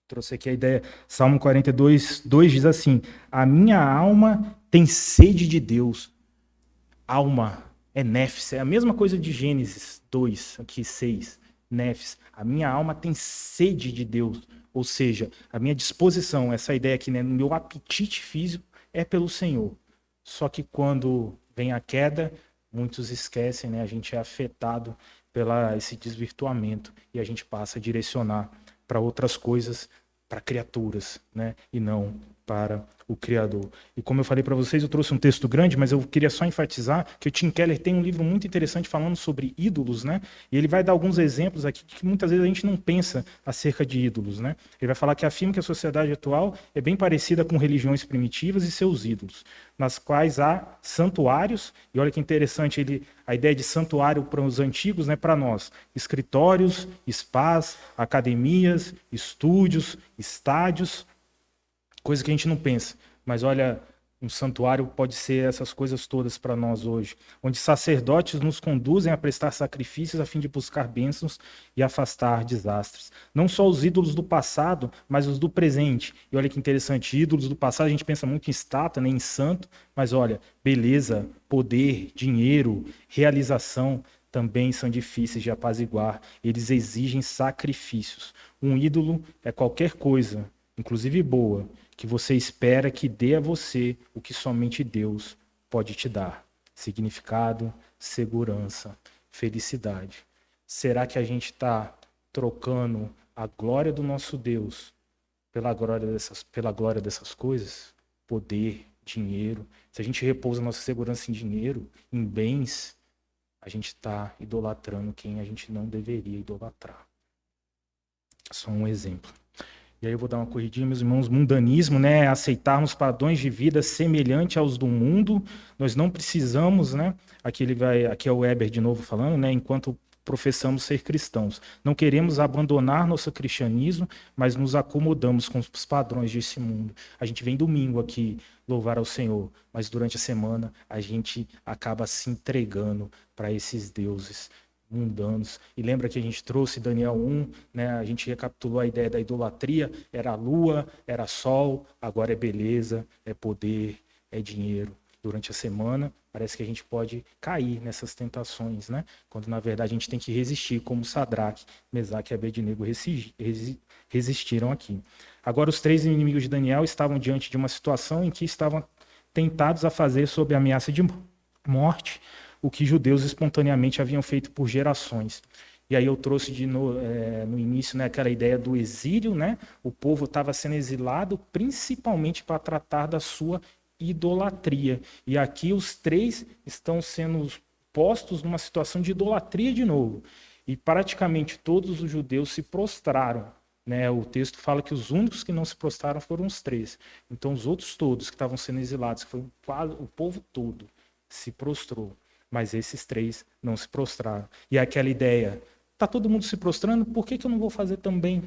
trouxe aqui a ideia, Salmo 42, 2 diz assim: a minha alma tem sede de Deus. Alma é nefs, é a mesma coisa de Gênesis 2, aqui 6, nefs. A minha alma tem sede de Deus, ou seja, a minha disposição, essa ideia aqui, né, no meu apetite físico é pelo Senhor. Só que quando vem a queda, muitos esquecem, né? A gente é afetado esse desvirtuamento e a gente passa a direcionar para outras coisas, para criaturas, né? E não para o Criador. E como eu falei para vocês, eu trouxe um texto grande, mas eu queria só enfatizar que o Tim Keller tem um livro muito interessante falando sobre ídolos, né? E ele vai dar alguns exemplos aqui que muitas vezes a gente não pensa acerca de ídolos, né? Ele vai falar que afirma que a sociedade atual é bem parecida com religiões primitivas e seus ídolos, nas quais há santuários, e olha que interessante a ideia de santuário para os antigos, né, para nós, escritórios, spas, academias, estúdios, estádios, coisa que a gente não pensa. Mas olha, um santuário pode ser essas coisas todas para nós hoje, onde sacerdotes nos conduzem a prestar sacrifícios a fim de buscar bênçãos e afastar desastres. Não só os ídolos do passado, mas os do presente. E olha que interessante, ídolos do passado a gente pensa muito em estátua, nem em santo, mas olha, beleza, poder, dinheiro, realização também são difíceis de apaziguar. Eles exigem sacrifícios. Um ídolo é qualquer coisa inclusive boa, que você espera que dê a você o que somente Deus pode te dar: significado, segurança, felicidade. Será que a gente está trocando a glória do nosso Deus pela glória dessas coisas? Poder, dinheiro. Se a gente repousa nossa segurança em dinheiro, em bens, a gente está idolatrando quem a gente não deveria idolatrar. Só um exemplo. E aí eu vou dar uma corridinha, meus irmãos. Mundanismo, né? Aceitarmos padrões de vida semelhante aos do mundo. Nós não precisamos, né? Aqui é o Weber de novo falando, né? Enquanto professamos ser cristãos. Não queremos abandonar nosso cristianismo, mas nos acomodamos com os padrões desse mundo. A gente vem domingo aqui louvar ao Senhor, mas durante a semana a gente acaba se entregando para esses deuses mundanos. E lembra que a gente trouxe Daniel 1, né? A gente recapitulou a ideia da idolatria: era a lua, era sol, agora é beleza, é poder, é dinheiro. Durante a semana, parece que a gente pode cair nessas tentações, né? Quando na verdade a gente tem que resistir, como Sadraque, Mesaque e Abednego resistiram aqui. Agora, os três inimigos de Daniel estavam diante de uma situação em que estavam tentados a fazer, sob a ameaça de morte, o que judeus espontaneamente haviam feito por gerações. E aí eu trouxe no início, né, aquela ideia do exílio, né? O povo estava sendo exilado principalmente para tratar da sua idolatria. E aqui os três estão sendo postos numa situação de idolatria de novo. E praticamente todos os judeus se prostraram, né? O texto fala que os únicos que não se prostraram foram os três. Então os outros todos que estavam sendo exilados, que foi quase o povo todo, se prostrou. Mas esses três não se prostraram. E aquela ideia: está todo mundo se prostrando, por que eu não vou fazer também?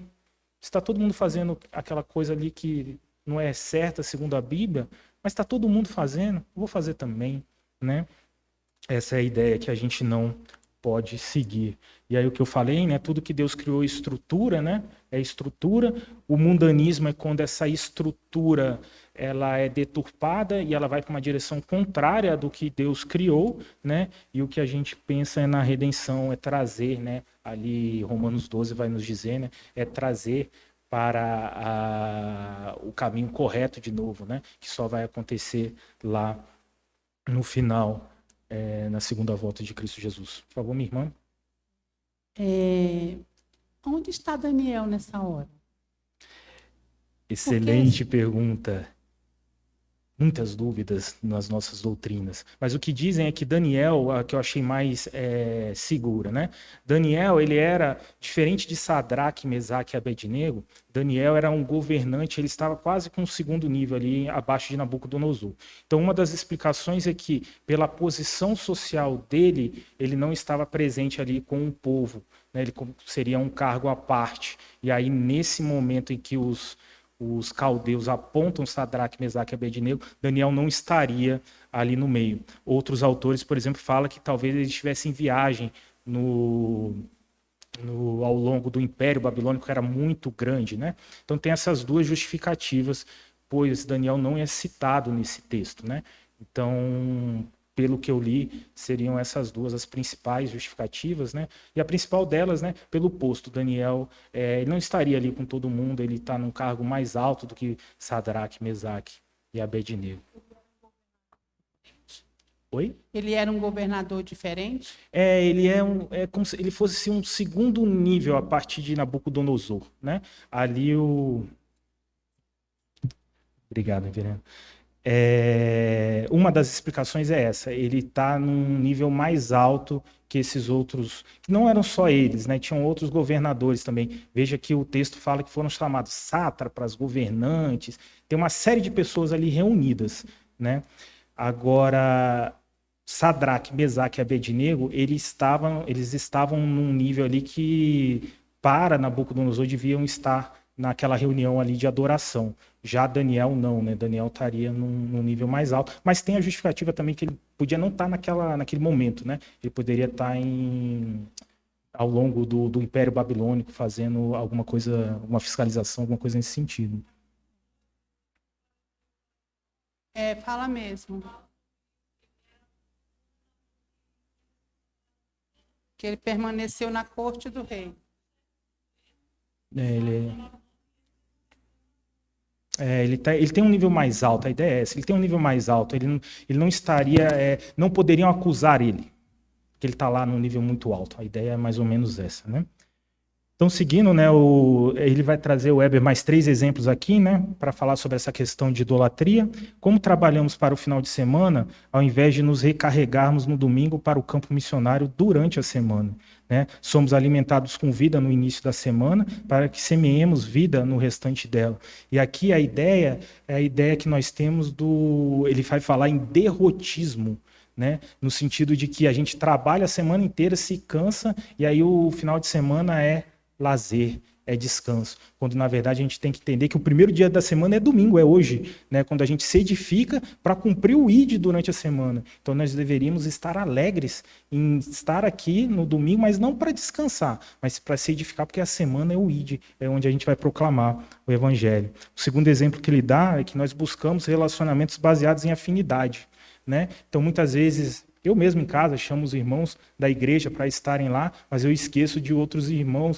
Está todo mundo fazendo aquela coisa ali que não é certa segundo a Bíblia, mas está todo mundo fazendo, eu vou fazer também, né? Essa é a ideia que a gente não pode seguir. E aí o que eu falei, né? Tudo que Deus criou é estrutura, né? É estrutura. O mundanismo é quando essa estrutura ela é deturpada e ela vai para uma direção contrária do que Deus criou, né? E o que a gente pensa é na redenção, é trazer, né? Ali Romanos 12 vai nos dizer, né? É trazer para o caminho correto de novo, né? Que só vai acontecer lá no final, na segunda volta de Cristo Jesus. Por favor, minha irmã. Onde está Daniel nessa hora? Excelente pergunta. Muitas dúvidas nas nossas doutrinas. Mas o que dizem é que Daniel, a que eu achei mais segura, né? Daniel, ele era diferente de Sadraque, Mesaque e Abednego. Daniel era um governante, ele estava quase com um segundo nível ali, abaixo de Nabucodonosor. Então, uma das explicações é que, pela posição social dele, ele não estava presente ali com o povo, né? Ele seria um cargo à parte. E aí, nesse momento em que os caldeus apontam Sadraque, Mesaque e Abednego, Daniel não estaria ali no meio. Outros autores, por exemplo, falam que talvez ele estivesse em viagem ao longo do Império Babilônico, que era muito grande, né? Então tem essas duas justificativas, pois Daniel não é citado nesse texto, né? Então, pelo que eu li, seriam essas duas as principais justificativas, né? E a principal delas, né, pelo posto. Daniel, ele não estaria ali com todo mundo, ele está num cargo mais alto do que Sadraque, Mesaque e Abednego. Oi? Ele era um governador diferente? Ele é como se ele fosse um segundo nível a partir de Nabucodonosor, né? Ali o... Obrigado, Verena. Uma das explicações é essa: ele está num nível mais alto que esses outros, que não eram só eles, né? Tinham outros governadores também. Veja que o texto fala que foram chamados sátrapas, governantes, tem uma série de pessoas ali reunidas, né? Agora, Sadraque, Mesaque e Abednego, eles estavam num nível ali que, para Nabucodonosor, deviam estar naquela reunião ali de adoração. Já Daniel não, né? Daniel estaria num nível mais alto, mas tem a justificativa também que ele podia não estar naquele momento, né? Ele poderia estar ao longo do Império Babilônico fazendo alguma coisa, uma fiscalização, alguma coisa nesse sentido. Fala mesmo. Que ele permaneceu na corte do rei. Ele Ele tem um nível mais alto, a ideia é essa. Ele tem um nível mais alto, ele não estaria, não poderiam acusar ele, porque ele está lá num nível muito alto. A ideia é mais ou menos essa, né? Então, seguindo, né, ele vai trazer o Weber mais 3 exemplos aqui, né, para falar sobre essa questão de idolatria. Como trabalhamos para o final de semana, ao invés de nos recarregarmos no domingo para o campo missionário durante a semana, né? Somos alimentados com vida no início da semana para que semeemos vida no restante dela. E aqui a ideia é a ideia que nós temos ele vai falar em derrotismo, né? No sentido de que a gente trabalha a semana inteira, se cansa, e aí o final de semana é lazer, é descanso. Quando, na verdade, a gente tem que entender que o primeiro dia da semana é domingo, é hoje, né? Quando a gente se edifica para cumprir o ID durante a semana. Então, nós deveríamos estar alegres em estar aqui no domingo, mas não para descansar, mas para se edificar, porque a semana é o ID, é onde a gente vai proclamar o Evangelho. O segundo exemplo que ele dá é que nós buscamos relacionamentos baseados em afinidade, né? Então, muitas vezes, eu mesmo em casa chamo os irmãos da igreja para estarem lá, mas eu esqueço de outros irmãos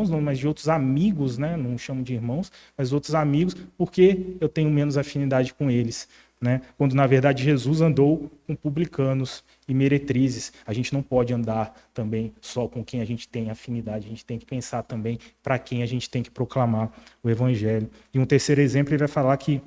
não, mas de outros amigos, né? Não chamo de irmãos, mas outros amigos, porque eu tenho menos afinidade com eles, né? Quando, na verdade, Jesus andou com publicanos e meretrizes. A gente não pode andar também só com quem a gente tem afinidade, a gente tem que pensar também para quem a gente tem que proclamar o Evangelho. E um terceiro exemplo, ele vai falar que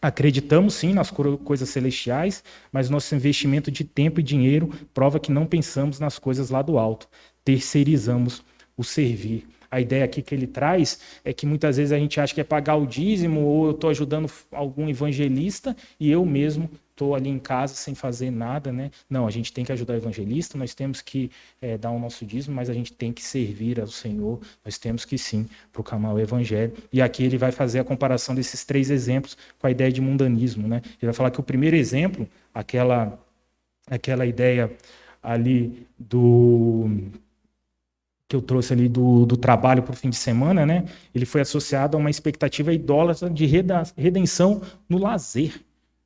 acreditamos sim nas coisas celestiais, mas nosso investimento de tempo e dinheiro prova que não pensamos nas coisas lá do alto. Terceirizamos o servir. A ideia aqui que ele traz é que muitas vezes a gente acha que é pagar o dízimo, ou eu estou ajudando algum evangelista e eu mesmo estou ali em casa sem fazer nada, né? Não, a gente tem que ajudar o evangelista, nós temos que dar o nosso dízimo, mas a gente tem que servir ao Senhor, nós temos que sim proclamar o evangelho. E aqui ele vai fazer a comparação desses 3 exemplos com a ideia de mundanismo, né? Ele vai falar que o primeiro exemplo, aquela ideia ali que eu trouxe ali do trabalho para o fim de semana, né? Ele foi associado a uma expectativa idólatra de redenção no lazer,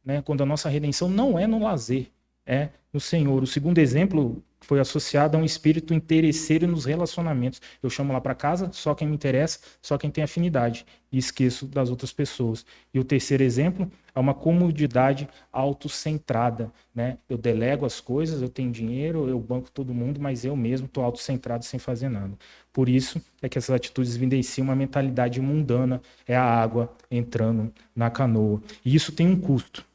né? Quando a nossa redenção não é no lazer, é no Senhor. O segundo exemplo foi associado a um espírito interesseiro nos relacionamentos. Eu chamo lá para casa só quem me interessa, só quem tem afinidade, e esqueço das outras pessoas. E o terceiro exemplo é uma comodidade autocentrada, né? Eu delego as coisas, eu tenho dinheiro, eu banco todo mundo, mas eu mesmo estou autocentrado sem fazer nada. Por isso é que essas atitudes evidenciam uma mentalidade mundana, é a água entrando na canoa. E isso tem um custo.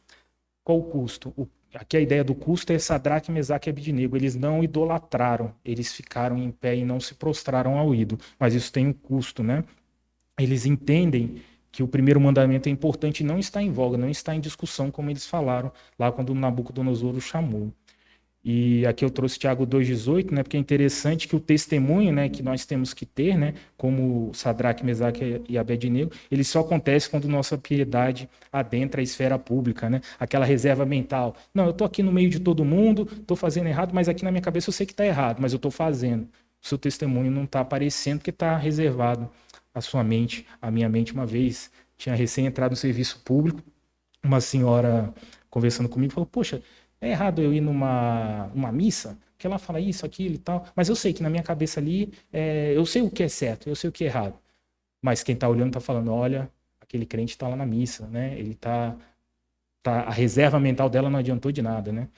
Qual o custo? Aqui a ideia do custo é Sadraque, Mesaque e Abednego. Eles não idolatraram, eles ficaram em pé e não se prostraram ao ídolo. Mas isso tem um custo, né? Eles entendem que o primeiro mandamento é importante e não está em voga, não está em discussão, como eles falaram lá quando Nabucodonosor o chamou. E aqui eu trouxe Tiago 2,18, né, porque é interessante que o testemunho, né, que nós temos que ter, né, como Sadraque, Mesaque e Abednego, ele só acontece quando nossa piedade adentra a esfera pública, né, aquela reserva mental. Não, eu estou aqui no meio de todo mundo, estou fazendo errado, mas aqui na minha cabeça eu sei que está errado, mas eu estou fazendo. O seu testemunho não está aparecendo porque está reservado à sua mente, à minha mente. Uma vez, tinha recém entrado no serviço público, uma senhora conversando comigo falou, poxa, é errado eu ir numa missa, que ela fala isso, aquilo e tal, mas eu sei que na minha cabeça ali, eu sei o que é certo, eu sei o que é errado. Mas quem está olhando está falando, olha, aquele crente está lá na missa, né? Ele a reserva mental dela não adiantou de nada, né?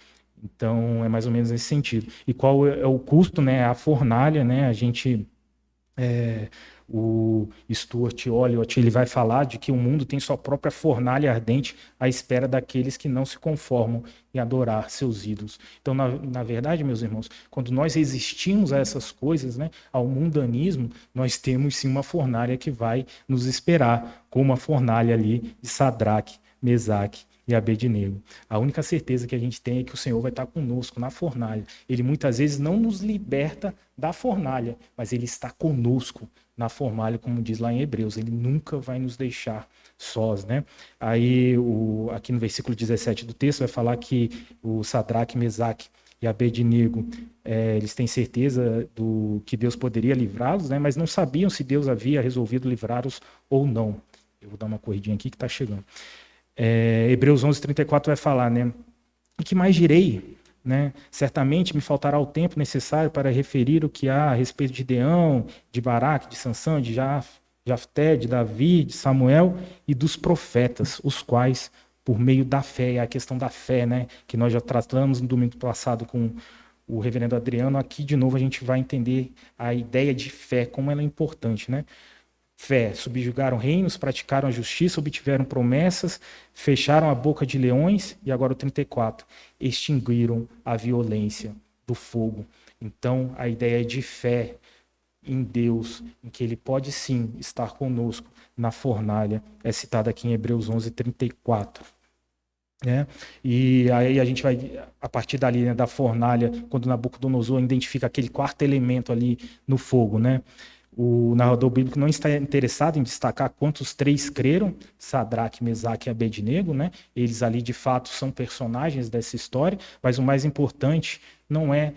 Então, é mais ou menos nesse sentido. E qual é o custo, né? A fornalha, né? A gente... o Stuart Olliott, ele vai falar de que o mundo tem sua própria fornalha ardente à espera daqueles que não se conformam em adorar seus ídolos. Então, na verdade, meus irmãos, quando nós resistimos a essas coisas, né, ao mundanismo, nós temos sim uma fornalha que vai nos esperar, como a fornalha ali de Sadraque, Mesaque e Abednego. A única certeza que a gente tem é que o Senhor vai estar conosco na fornalha. Ele muitas vezes não nos liberta da fornalha, mas ele está conosco na fornalha, como diz lá em Hebreus. Ele nunca vai nos deixar sós, né? Aí, aqui no versículo 17 do texto, vai falar que o Sadraque, Mesaque e Abednego, eles têm certeza do que Deus poderia livrá-los, né? Mas não sabiam se Deus havia resolvido livrá-los ou não. Eu vou dar uma corridinha aqui que está chegando. Hebreus 11:34 vai falar, né? E que mais direi? Né? Certamente me faltará o tempo necessário para referir o que há a respeito de Gideão, de Baraque, de Sansão, de Jaf, Jafté, de Davi, de Samuel e dos profetas, os quais, por meio da fé, é a questão da fé, né, que nós já tratamos no domingo passado com o reverendo Adriano, aqui de novo a gente vai entender a ideia de fé, como ela é importante, né? Fé, subjugaram reinos, praticaram a justiça, obtiveram promessas, fecharam a boca de leões, e agora o 34, extinguiram a violência do fogo. Então, a ideia de fé em Deus, em que ele pode sim estar conosco na fornalha, é citada aqui em Hebreus 11:34. Né? E aí a gente vai, a partir dali, né, da fornalha, quando Nabucodonosor identifica aquele quarto elemento ali no fogo, né? O narrador bíblico não está interessado em destacar quantos três creram, Sadraque, Mesaque e Abednego, né? Eles ali de fato são personagens dessa história, mas o mais importante não é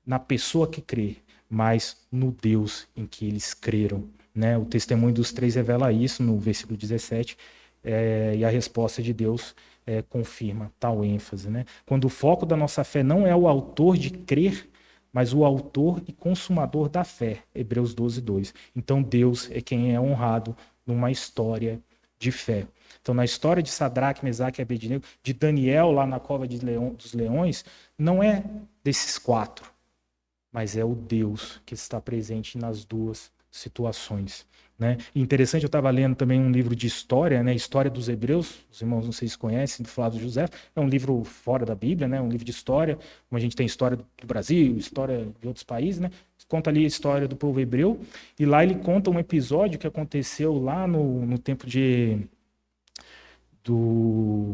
na pessoa que crê, mas no Deus em que eles creram, né? O testemunho dos três revela isso no versículo 17, e a resposta de Deus confirma tal ênfase, né? Quando o foco da nossa fé não é o autor de crer, mas o autor e consumador da fé, Hebreus 12:2. Então Deus é quem é honrado numa história de fé. Então na história de Sadraque, Mesaque e Abednego, de Daniel lá na cova dos leões, não é desses quatro, mas é o Deus que está presente nas duas situações. Né? E interessante, eu estava lendo também um livro de história, né? História dos Hebreus, os irmãos não sei se conhecem, do Flávio José, é um livro fora da Bíblia, né? Um livro de história, como a gente tem história do Brasil, história de outros países, né? Conta ali a história do povo hebreu, e lá ele conta um episódio que aconteceu lá no tempo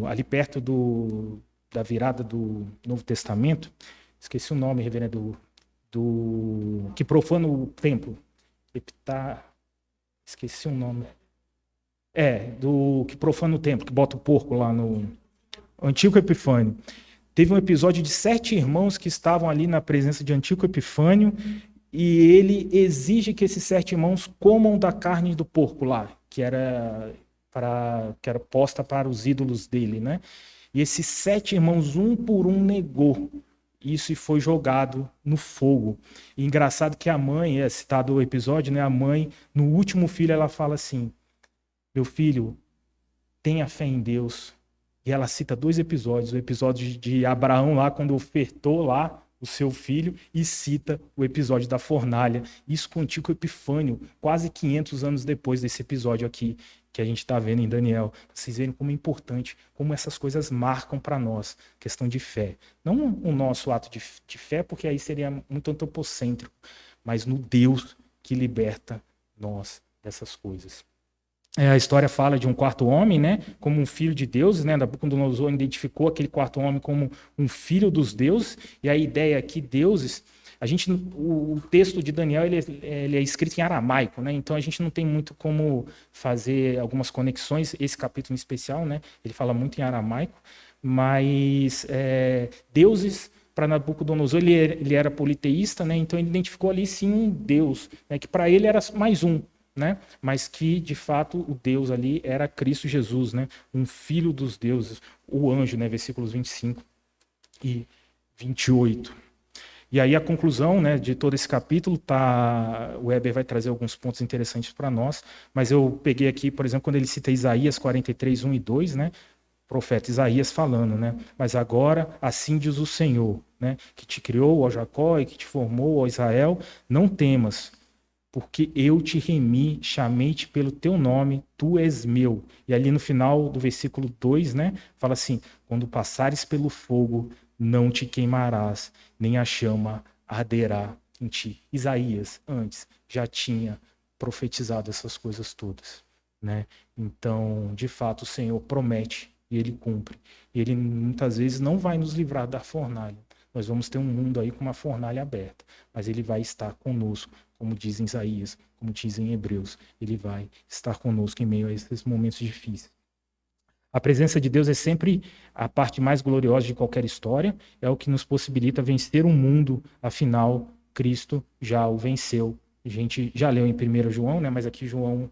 ali perto da virada do Novo Testamento, esqueci o nome, reverendo, que profana o templo, esqueci o nome. Do que profana o templo, que bota o porco lá no Antíoco Epifânio. Teve um episódio de 7 irmãos que estavam ali na presença de Antíoco Epifânio, e ele exige que esses 7 irmãos comam da carne do porco lá, que era posta para os ídolos dele, né? E esses 7 irmãos, um por um, negou isso e foi jogado no fogo. E engraçado que a mãe, citado o episódio, né? A mãe, no último filho, ela fala assim: meu filho, tenha fé em Deus. E ela cita 2 episódios, o episódio de Abraão lá, quando ofertou lá o seu filho, e cita o episódio da fornalha. Isso com Antíoco Epifânio, quase 500 anos depois desse episódio aqui, que a gente está vendo em Daniel. Vocês verem como é importante, como essas coisas marcam para nós, questão de fé. Não o nosso ato de fé, porque aí seria muito antropocêntrico, mas no Deus que liberta nós dessas coisas. A história fala de um quarto homem, né, como um filho de Deus, né? Nabucodonosor identificou aquele quarto homem como um filho dos deuses, e a ideia aqui, deuses, o texto de Daniel ele é escrito em aramaico, né? Então a gente não tem muito como fazer algumas conexões. Esse capítulo em especial, né? Ele fala muito em aramaico, mas deuses para Nabucodonosor ele era politeísta, né? Então ele identificou ali sim um Deus, né? Que para ele era mais um, né? Mas que de fato o Deus ali era Cristo Jesus, né? Um filho dos deuses, o anjo, né? Versículos 25 e 28. E aí a conclusão, né, de todo esse capítulo, o Weber vai trazer alguns pontos interessantes para nós, mas eu peguei aqui, por exemplo, quando ele cita Isaías 43, 1 e 2, né, profeta Isaías falando, né, mas agora assim diz o Senhor, né, que te criou, ó Jacó, e que te formou, ó Israel, não temas, porque eu te remi, chamei-te pelo teu nome, tu és meu. E ali no final do versículo 2, né, fala assim, quando passares pelo fogo, não te queimarás, nem a chama arderá em ti. Isaías, antes, já tinha profetizado essas coisas todas, né? Então, de fato, o Senhor promete e Ele cumpre. E Ele, muitas vezes, não vai nos livrar da fornalha. Nós vamos ter um mundo aí com uma fornalha aberta, mas Ele vai estar conosco, como diz em Isaías, como diz em Hebreus. Ele vai estar conosco em meio a esses momentos difíceis. A presença de Deus é sempre a parte mais gloriosa de qualquer história, é o que nos possibilita vencer o mundo, afinal, Cristo já o venceu. A gente já leu em 1 João, né? Mas aqui João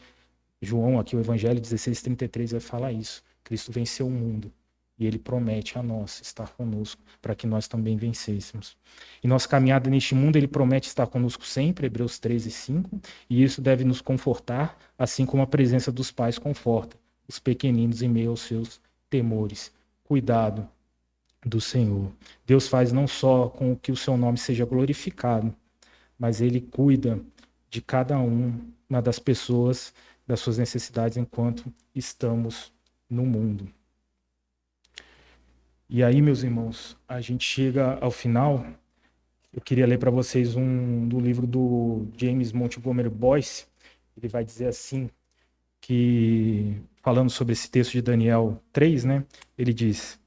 aqui o Evangelho 16:33 vai falar isso. Cristo venceu o mundo. E ele promete a nós estar conosco para que nós também vencêssemos. Em nossa caminhada neste mundo, ele promete estar conosco sempre, Hebreus 13:5, e isso deve nos confortar, assim como a presença dos pais conforta os pequeninos em meio aos seus temores. Cuidado do Senhor. Deus faz não só com que o seu nome seja glorificado, mas ele cuida de cada uma das pessoas, das suas necessidades enquanto estamos no mundo. E aí, meus irmãos, a gente chega ao final. Eu queria ler para vocês do livro do James Montgomery Boyce. Ele vai dizer assim, que falando sobre esse texto de Daniel 3, né? Ele diz...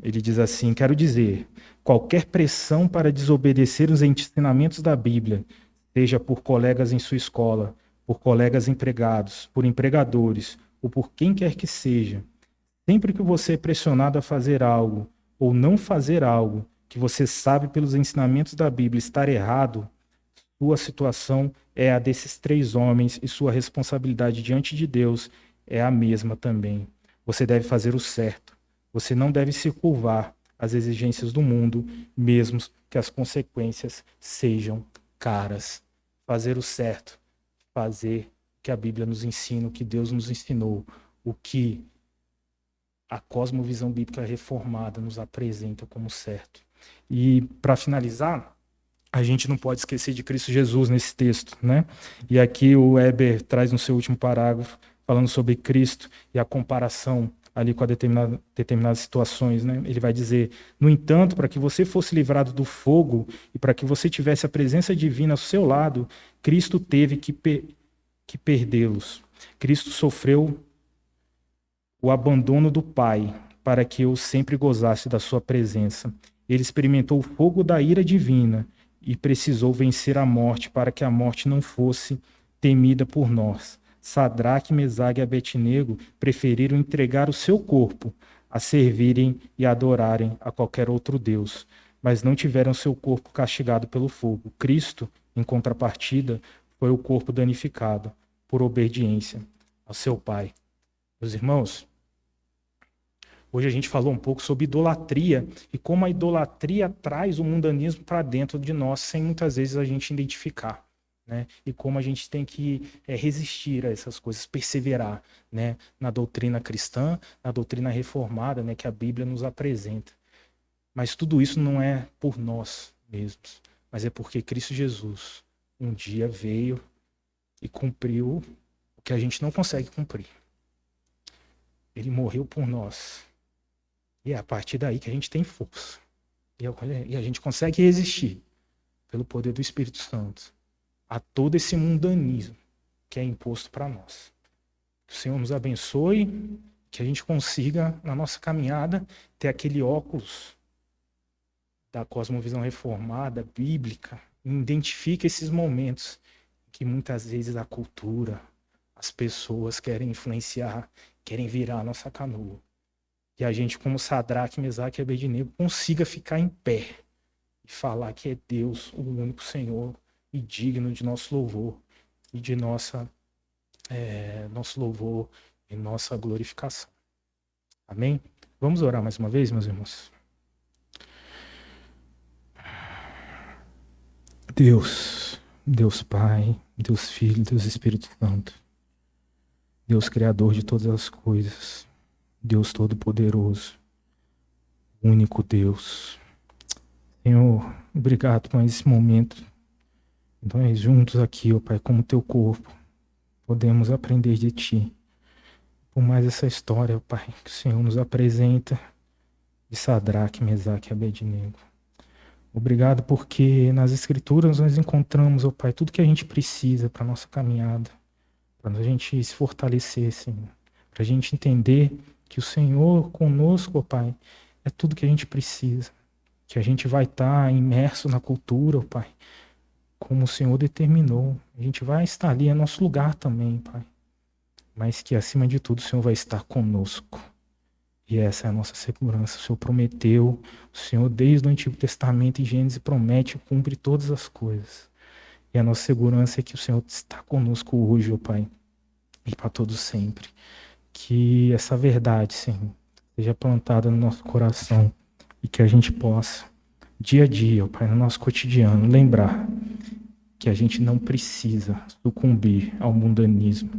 Ele diz assim: quero dizer, qualquer pressão para desobedecer os ensinamentos da Bíblia, seja por colegas em sua escola, por colegas empregados, por empregadores, ou por quem quer que seja, sempre que você é pressionado a fazer algo ou não fazer algo que você sabe pelos ensinamentos da Bíblia estar errado, sua situação é a desses 3 homens e sua responsabilidade diante de Deus é a mesma também. Você deve fazer o certo. Você não deve se curvar às exigências do mundo, mesmo que as consequências sejam caras. Fazer o certo. Fazer o que a Bíblia nos ensina, o que Deus nos ensinou, o que a cosmovisão bíblica reformada nos apresenta como certo. E, para finalizar, a gente não pode esquecer de Cristo Jesus nesse texto, né? E aqui o Weber traz no seu último parágrafo, falando sobre Cristo e a comparação ali com determinadas situações, né? Ele vai dizer: no entanto, para que você fosse livrado do fogo e para que você tivesse a presença divina ao seu lado, Cristo teve que perdê-los. Cristo sofreu o abandono do Pai para que eu sempre gozasse da sua presença. Ele experimentou o fogo da ira divina e precisou vencer a morte para que a morte não fosse temida por nós. Sadraque, Mesaque e Abednego preferiram entregar o seu corpo a servirem e adorarem a qualquer outro Deus, mas não tiveram seu corpo castigado pelo fogo. Cristo, em contrapartida, foi o corpo danificado por obediência ao seu Pai. Meus irmãos, hoje a gente falou um pouco sobre idolatria e como a idolatria traz o mundanismo para dentro de nós sem muitas vezes a gente identificar. Né? E como a gente tem que resistir a essas coisas, perseverar, né? Na doutrina cristã, na doutrina reformada, né? Que a Bíblia nos apresenta. Mas tudo isso não é por nós mesmos, mas é porque Cristo Jesus um dia veio e cumpriu o que a gente não consegue cumprir. Ele morreu por nós. E é a partir daí que a gente tem força. E a gente consegue resistir pelo poder do Espírito Santo a todo esse mundanismo que é imposto para nós. Que o Senhor nos abençoe, que a gente consiga, na nossa caminhada, ter aquele óculos da cosmovisão reformada, bíblica, e identifique esses momentos que muitas vezes a cultura, as pessoas querem influenciar, querem virar a nossa canoa. E a gente, como Sadraque, Mesaque e Abednego, consiga ficar em pé e falar que é Deus, o único Senhor, e digno de nosso louvor e de nosso louvor e nossa glorificação. Amém? Vamos orar mais uma vez, meus irmãos? Deus Pai, Deus Filho, Deus Espírito Santo, Deus Criador de todas as coisas, Deus Todo-Poderoso, único Deus. Senhor, obrigado por esse momento. Nós juntos aqui, ó Pai, como teu corpo, podemos aprender de ti. Por mais essa história, ó Pai, que o Senhor nos apresenta de Sadraque, Mesaque e Abednego. Obrigado porque nas Escrituras nós encontramos, ó Pai, tudo que a gente precisa para a nossa caminhada, para a gente se fortalecer, Senhor. Para a gente entender que o Senhor conosco, ó Pai, é tudo que a gente precisa. Que a gente vai estar imerso na cultura, ó Pai, como o Senhor determinou. A gente vai estar ali, é nosso lugar também, Pai. Mas que, acima de tudo, o Senhor vai estar conosco. E essa é a nossa segurança. O Senhor prometeu, o Senhor, desde o Antigo Testamento, em Gênesis, promete e cumpre todas as coisas. E a nossa segurança é que o Senhor está conosco hoje, ó Pai, e para todos sempre. que essa verdade, Senhor, seja plantada no nosso coração e que a gente possa, dia a dia, ó Pai, no nosso cotidiano, lembrar que a gente não precisa sucumbir ao mundanismo,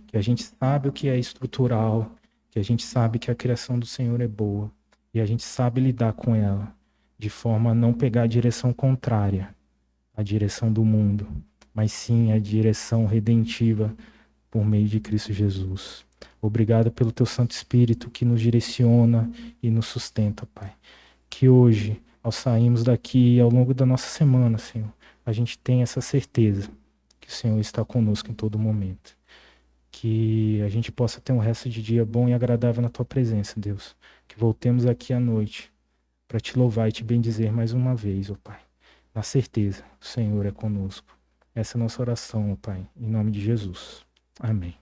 que a gente sabe o que é estrutural, que a gente sabe que a criação do Senhor é boa e a gente sabe lidar com ela de forma a não pegar a direção contrária à direção do mundo, mas sim a direção redentiva por meio de Cristo Jesus. Obrigado pelo Teu Santo Espírito que nos direciona e nos sustenta, Pai. Que hoje, ao sairmos daqui e ao longo da nossa semana, Senhor, a gente tenha essa certeza que o Senhor está conosco em todo momento. Que a gente possa ter um resto de dia bom e agradável na Tua presença, Deus. Que voltemos aqui à noite para Te louvar e Te bendizer mais uma vez, ó Pai. Na certeza, o Senhor é conosco. Essa é a nossa oração, ó Pai, em nome de Jesus. Amém.